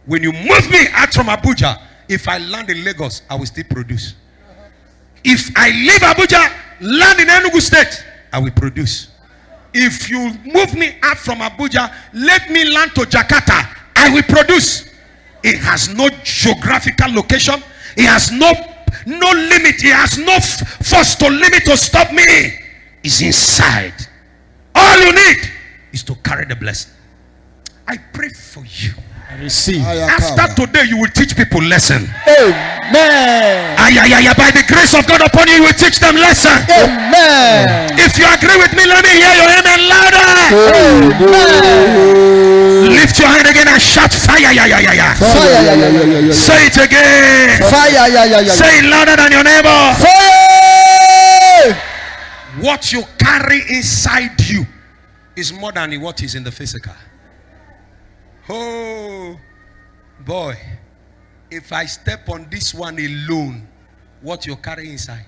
When you move me out from Abuja, if I land in Lagos, I will still produce. If I leave Abuja, land in Enugu State, I will produce. If you move me out from Abuja, let me land to Jakarta, I will produce. It has no geographical location. It has no limit. It has no force to limit or stop me. It's inside. All you need is to carry the blessing. I pray for you. I receive. After today, you will teach people lesson. Amen. By the grace of God upon you, you will teach them lesson. Amen. If you agree with me, let me hear your amen louder. Amen. Lift your hand again and shout fire. Fire. Say it again. Fire. Say it louder than your neighbor. Fire. What you carry inside you is more than what is in the physical. Oh boy, if I step on this one alone, what you carry inside.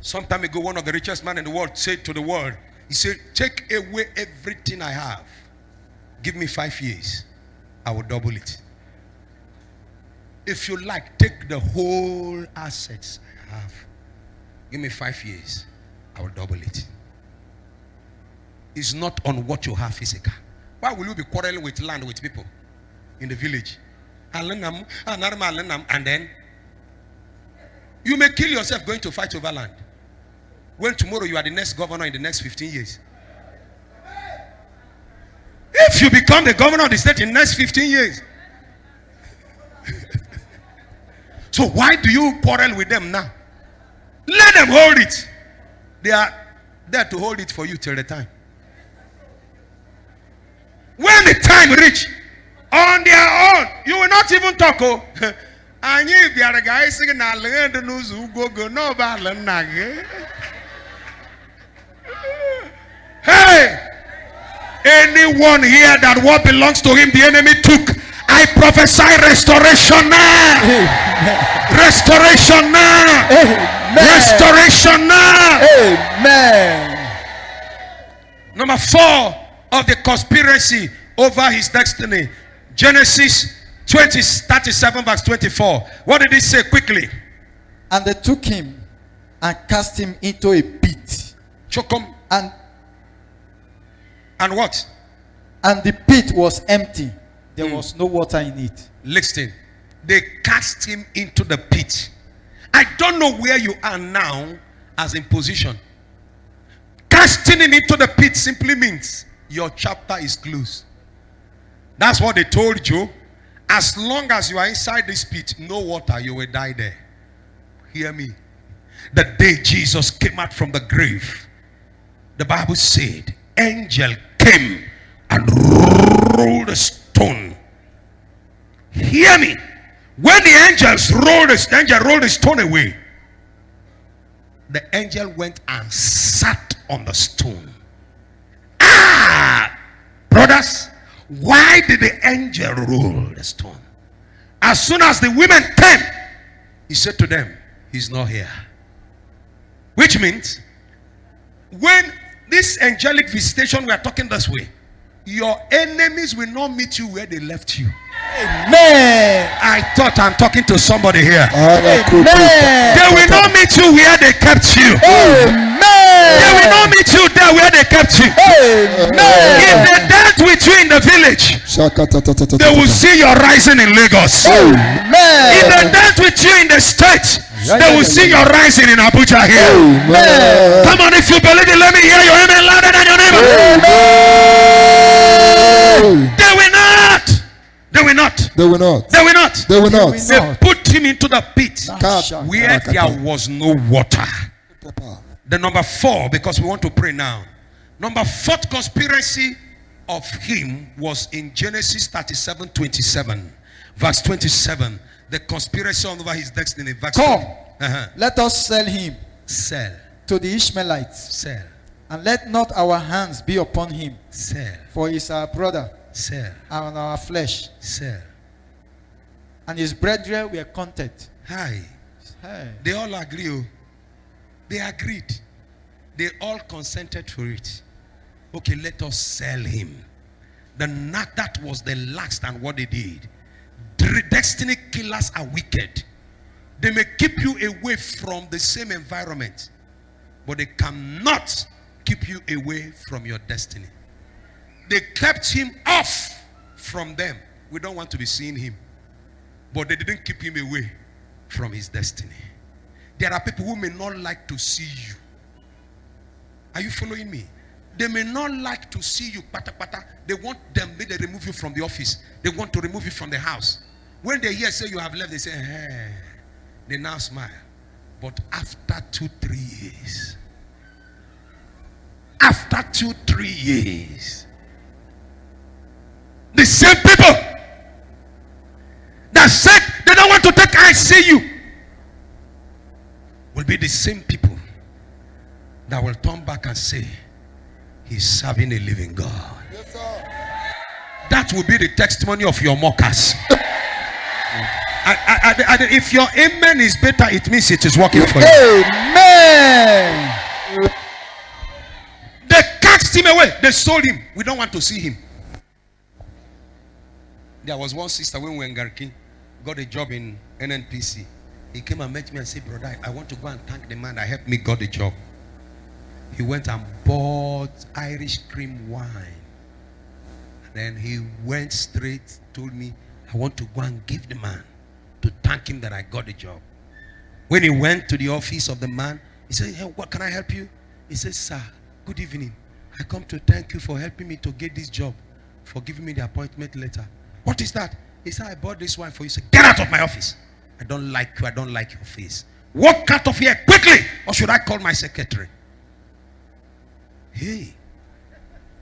Some time ago, one of the richest men in the world said to the world, he said, take away everything I have. Give me 5 years. I will double it. If you like, take the whole assets I have. Give me 5 years. I will double it. It's not on what you have physical. Why will you be quarreling with land with people in the village? And then you may kill yourself going to fight over land. When tomorrow you are the next governor in the next 15 years. If you become the governor of the state in the next 15 years. So why do you quarrel with them now? Let them hold it. They are there to hold it for you till the time. When the time reach, on their own, you will not even talk. Oh, and if they are the guys singing, "I learned the news who go no balance." Hey, anyone here that what belongs to him, the enemy took. I prophesy restoration now. Restoration now. Restoration now. Amen. Number 4 of the conspiracy over his destiny. Genesis 37 verse 24. What did he say quickly? And they took him and cast him into a pit. Chokom. And what? And the pit was empty. There was no water in it. Listen. They cast him into the pit. I don't know where you are now as in position. Casting him into the pit simply means your chapter is closed. That's what they told you. As long as you are inside this pit, no water, you will die there. Hear me. The day Jesus came out from the grave, the Bible said, angel came and rolled a stone. Hear me. When the angel rolled the stone away, the angel went and sat on the stone. Brothers, why did the angel roll the stone? As soon as the women came, he said to them, he's not here. Which means, when this angelic visitation, we are talking this way, your enemies will not meet you where they left you. Amen. I thought I'm talking to somebody here. Amen. They will not meet you where they kept you. Amen. They will not meet you there where they kept you. Amen. If they dealt with you in the village, they will see your rising in Lagos. Amen. If they dealt with you in the state, they will see your rising in Abuja here. Amen. Come on, if you believe it, let me hear your amen louder than your neighbor. Amen. They will not. They will not. They will not. They will not. They will not. They put him into the pit where there was no water. The number 4, because we want to pray now. Number 4th conspiracy of him was in Genesis 37:27, verse 27. The conspiracy over his destiny. Verse Come, Let us sell him Sell. to the Ishmaelites, Sell. and let not our hands be upon him, Sell. for he is our brother Sell. and our flesh. Sell. And his brethren were content. Hi. Hey. They all agree. Oh. They agreed. They all consented for it. Okay, let us sell him. That was the last and what they did. Destiny killers are wicked. They may keep you away from the same environment, but they cannot keep you away from your destiny. They kept him off from them. We don't want to be seeing him, but they didn't keep him away from his destiny. There are people who may not like to see you. Are you following me? They may not like to see you. They want them, they remove you from the office. They want to remove you from the house. When they hear say you have left, they say, hey. They now smile. But after 2-3 years, the same people that said they don't want to take I see you will be the same people that will turn back and say he's serving a living God. Yes, sir. That will be the testimony of your mockers. If your amen is better, it means it is working for you. Amen. They cast him away. They sold him. We don't want to see him. There was one sister when we were in Garki, got a job in NNPC. He came and met me and said, brother, I want to go and thank the man that helped me got the job. He went and bought Irish cream wine. And then he went straight, told me, I want to go and give the man to thank him that I got the job. When he went to the office of the man, he said, hey, what can I help you? He said, sir, good evening. I come to thank you for helping me to get this job, for giving me the appointment letter. What is that? He said, I bought this wine for you. He said, get out of my office. I don't like you. I don't like your face. Walk out of here quickly, or should I call my secretary? Hey,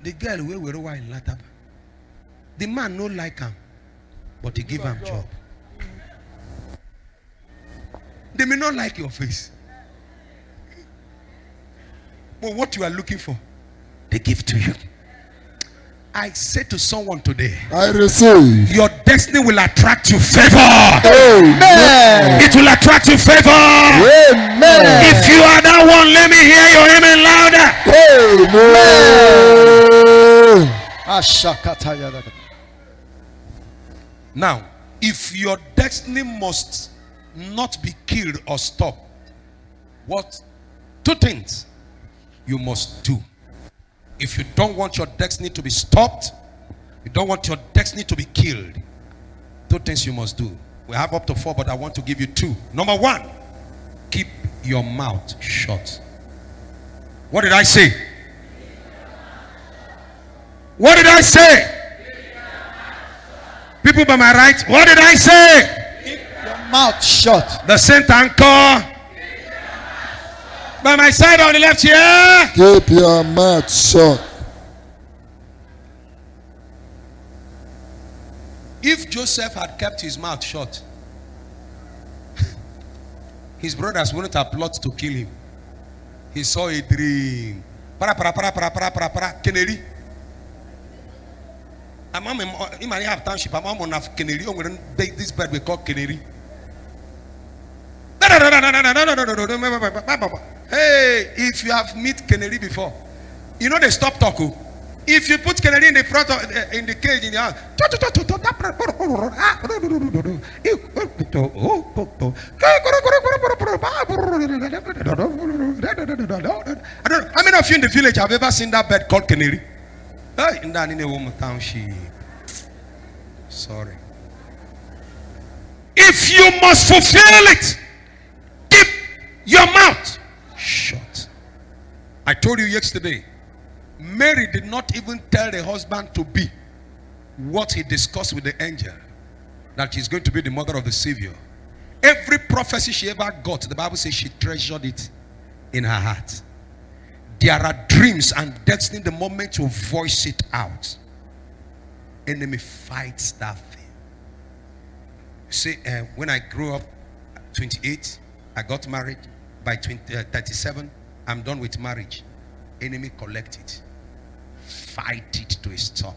the girl where we were in Latab, the man no like him, but he give him job. They may not like your face, but what you are looking for, they give to you. I say to someone today, I receive. your destiny will attract you favor. Amen. It will attract you favor. Amen. If you are that one, let me hear your amen louder. Amen. Now, if your destiny must not be killed or stopped, what? 2 things you must do. If you don't want your destiny to be stopped, you don't want your destiny to be killed, 2 things you must do. We have up to 4, but I want to give you 2. Number 1, keep your mouth shut. What did I say? What did I say? People by my right, what did I say? Keep your mouth shut. The center anchor. By my side on the left here. Keep your mouth shut. If Joseph had kept his mouth shut, his brothers wouldn't have plotted to kill him. He saw a dream. Canary. I'm in my township. I'm on a canary. This bird we call canary. Hey, if you have met canary before, you know they stop talking. If you put canary in the front of in the cage in the house, how many of you in the village have ever seen that bird called canary? In a woman township. Sorry. If you must fulfill it, keep your mouth shut. I told you yesterday, Mary did not even tell the husband to be what he discussed with the angel, that she's going to be the mother of the Savior. Every prophecy she ever got, the Bible says she treasured it in her heart. There are dreams and destiny the moment you voice it out. Enemy fights that thing. You see, when I grew up, 28, I got married. By 37, I'm done with marriage. Enemy collect it. Fight it to a stop.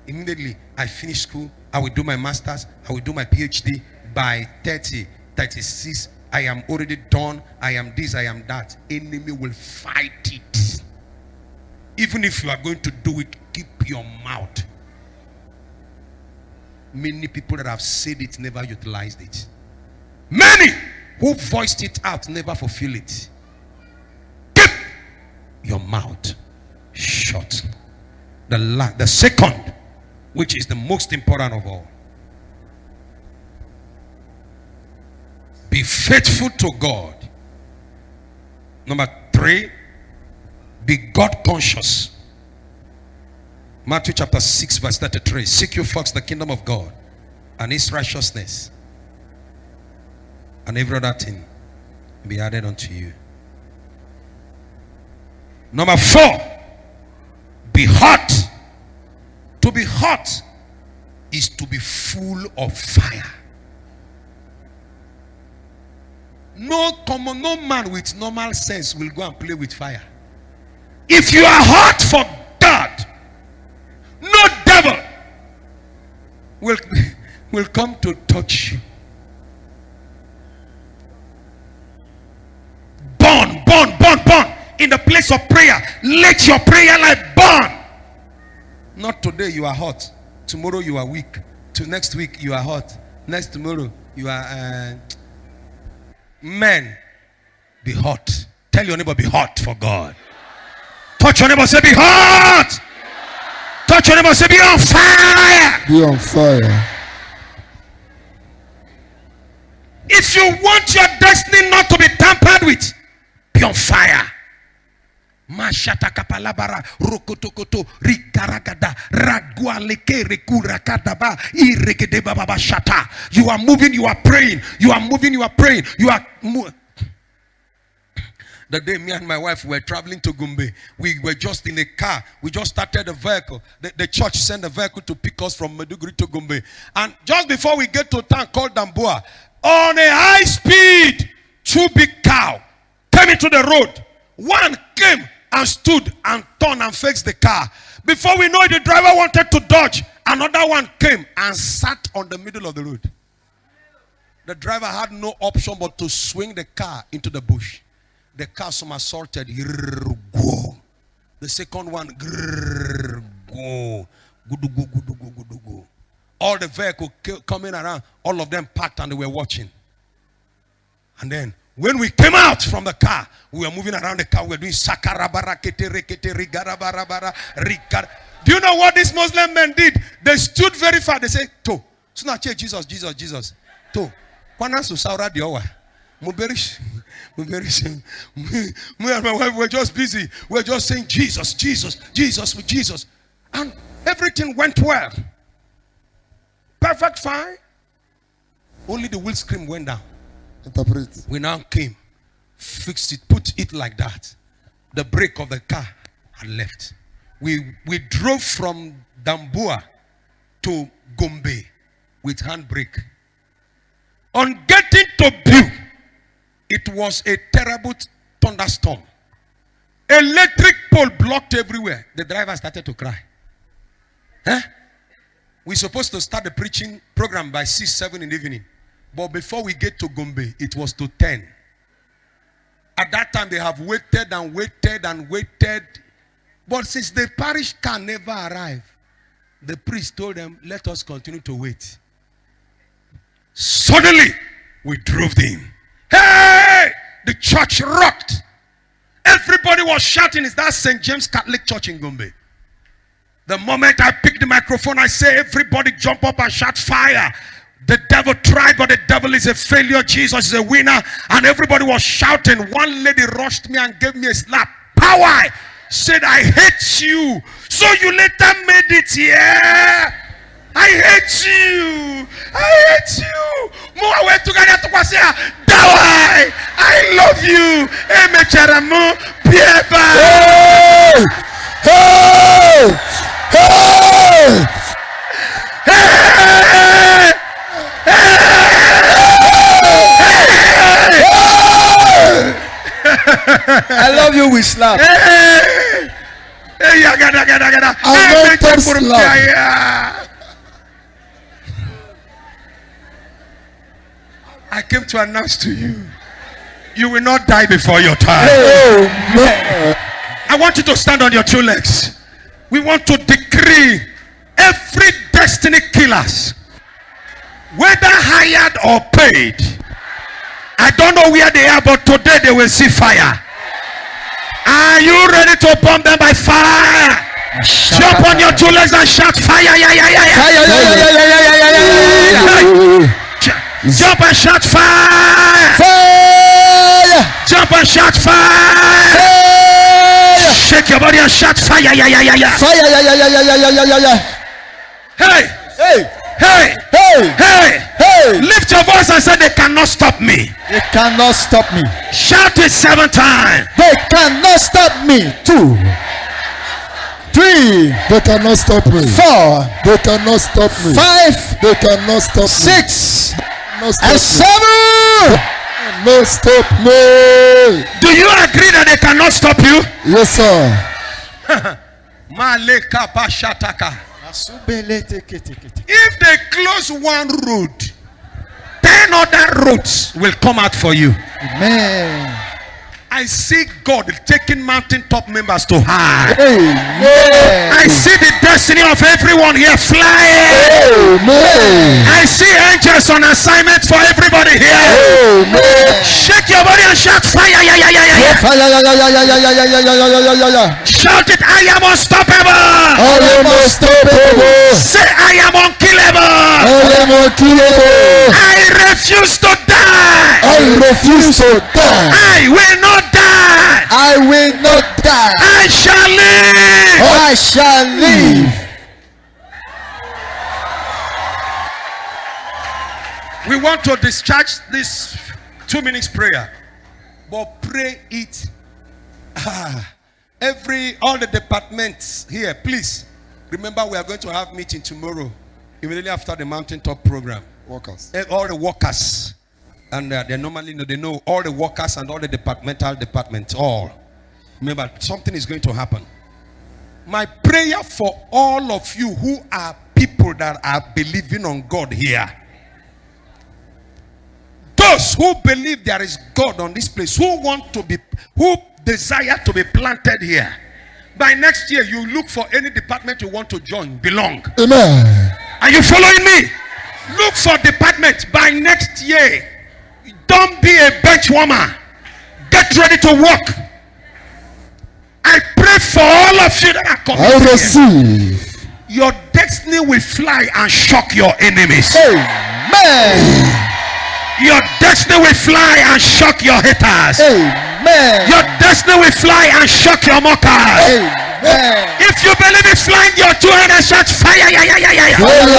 Immediately, I finish school. I will do my master's. I will do my PhD. By 30, 36, I am already done. I am this, I am that. Enemy will fight it. Even if you are going to do it, keep your mouth. Many people that have said it never utilized it. Many who voiced it out never fulfill it. Keep your mouth shut. The second, which is the most important of all, be faithful to God. Number 3, be God conscious. Matthew chapter 6 verse 33. Seek you first the kingdom of God and his righteousness, and every other thing will be added unto you. Number 4, be hot. To be hot is to be full of fire. No man with normal sense will go and play with fire. If you are hot for God, no devil will come to touch you. Burn, burn, burn, burn. In the place of prayer, let your prayer life burn. Not today you are hot, tomorrow you are weak, to next week you are hot, next tomorrow you are men. Be hot. Tell your neighbor, be hot for God. Touch your neighbor, say be hot. Touch your neighbor, say be on fire. Be on fire. If you want your destiny not to be tampered with, be on fire. Mashata kapalabara rokotokoto rigaragada ragualeke rekurakadaba iregedeba baba shata. You are moving, you are praying. You are moving, you are praying. You are The day me and my wife were traveling to Gombe, we were just in a car. We just started a vehicle. The church sent a vehicle to pick us from Meduguri to Gombe. And just before we get to a town called Damboa, on a high speed, 2 big cow came into the road. One came and stood and turned and fixed the car. Before we know it, the driver wanted to dodge. Another one came and sat on the middle of the road. The driver had no option but to swing the car into the bush. The car somersaulted. The second one, all the vehicle coming around, all of them packed and they were watching. And then when we came out from the car, we were moving around the car. We were doing sakarabara kete rekete rigarabarabara rikar. Do you know what these Muslim men did? They stood very far. They said, "To, Jesus, Jesus, Jesus. To, kwana su saura diowa. Muberish, muberish. Me and my wife were just busy. We were just saying Jesus, Jesus, Jesus, Jesus, and everything went well. Perfect, fine. Only the windscreen went down. Interpret. We now came, fixed it, put it like that. The brake of the car had left. We drove from Damboa to Gombe with handbrake. On getting to Biu, it was a terrible thunderstorm. Electric pole blocked everywhere. The driver started to cry. We're supposed to start the preaching program by 6, 7 in the evening. But before we get to Gombe, it was to 10. At that time, they have waited and waited and waited. But since the parish car never arrived, the priest told them, let us continue to wait. Suddenly, we drove in. Hey! The church rocked. Everybody was shouting. Is that St. James Catholic Church in Gombe? The moment I picked the microphone, I say, everybody jump up and shout fire. The devil tried, but the devil is a failure. Jesus is a winner. And everybody was shouting. One lady rushed me and gave me a slap. Power! Said, I hate you. So you later made it here. I hate you. I hate you. I love you. Hey! Hey! Hey! will slap. Hey! Hey, yagada, gada, gada. Hey, Anointed make slap. fire. I came to announce to you, you will not die before your time. Amen. I want you to stand on your two legs. We want to decree every destiny killers, whether hired or paid. I don't know where they are, but today they will see fire. Are you ready to bomb them by fire? Jump on your two legs and shout fire! Yeah, yeah, yeah, yeah. Jump and shout fire! Fire! Jump and shout fire! Fire! Shake your body and shout fire! Yeah, yeah, yeah, yeah. Fire! Yeah. Hey! Hey! Hey! Hey! Hey! Hey! Lift your voice and say they cannot stop me. They cannot stop me. Shout it 7 times. They cannot stop me. 2, 3, They cannot stop me. 4, They cannot stop me. 5, They cannot stop me. 6, No stop and me. 7. No stop me. Do you agree that they cannot stop you? Yes, sir. Maleka pashataka. If they close one road, 10 other roads will come out for you. Amen. I see God taking mountaintop members to high. Amen. I see the destiny of everyone here flying. Amen. I see angels on assignment for everybody here. Amen. Shake your body and shout fire! Yeah, yeah, yeah, yeah, yeah. Fire! Yeah. Shout it! I am unstoppable. I am unstoppable. Say I am unkillable. I am unkillable. I refuse to die. I refuse to die. I will not die. I will not die. I shall live. I shall live. We want to discharge this 2 minutes prayer, but pray it. All the departments here, please remember we are going to have meeting tomorrow, immediately after the mountaintop program. Workers. All the workers, and they normally know, they know all the workers and all the departments, all. Remember, something is going to happen. My prayer for all of you who are people that are believing on God here, those who believe there is God on this place, who desire to be planted here, by next year you look for any department you want to join, belong. Amen. Are you following me? Look for department by next year. Don't be a bench warmer. Get ready to work. I pray for all of you that are coming I here. receive. Your destiny will fly and shock your enemies. Amen. Your destiny will fly and shock your haters. Amen. Your destiny will fly and shock your mockers. Amen. If you believe it, flying your 2 hands and shout fire! Yeah, yeah, yeah, yeah, yeah. Fling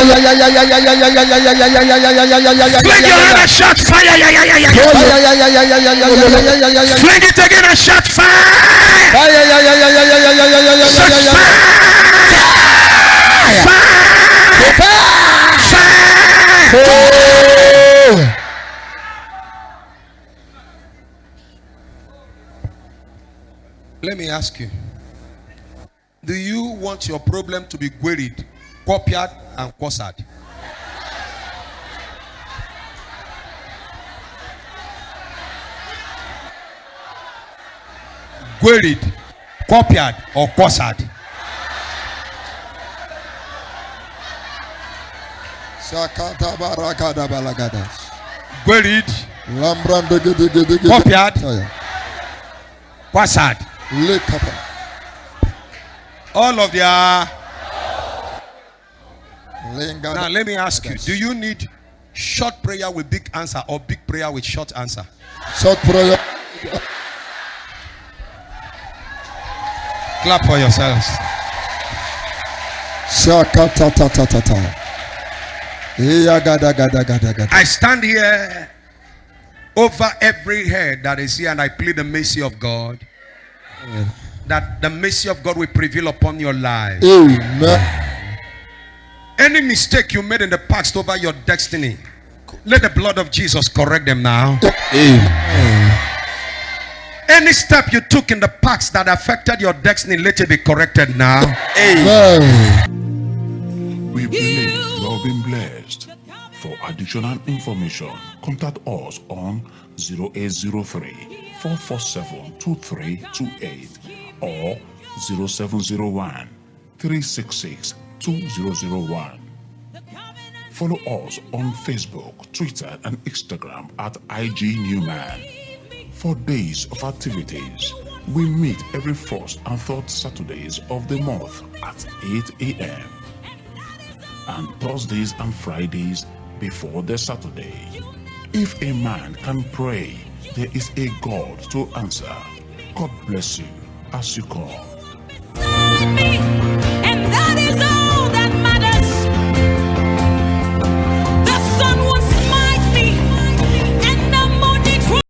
your hand and shout fire! Yeah, yeah, yeah, yeah, yeah. Fling it again and shout fire! Shout fire! Fire! Let me ask you. Do you want your problem to be queried, copied, and quassared? Queried, copied, or quassared? Shakata barakada balagadas. Queried, Lambrando gede. copied, quassared. Lekapa. All of their. Lenga. Now let me ask you, do you need short prayer with big answer or big prayer with short answer? Short prayer. Clap for yourselves. Shakata ta ta ta ta. Gada. I stand here over every head that is here and I plead the mercy of God. That the mercy of God will prevail upon your life. Amen. Any mistake you made in the past over your destiny, let the blood of Jesus correct them now. Amen. Any step you took in the past that affected your destiny, let it be corrected now. Amen. We believe you have been blessed. For additional information, contact us on 0803 447 2328 or 0701 366 2001. Follow us on Facebook, Twitter, and Instagram at IG Newman. For days of activities, we meet every first and third Saturdays of the month at 8 a.m. and Thursdays and Fridays before the Saturday. If a man can pray, there is a God to answer. God bless you as you come.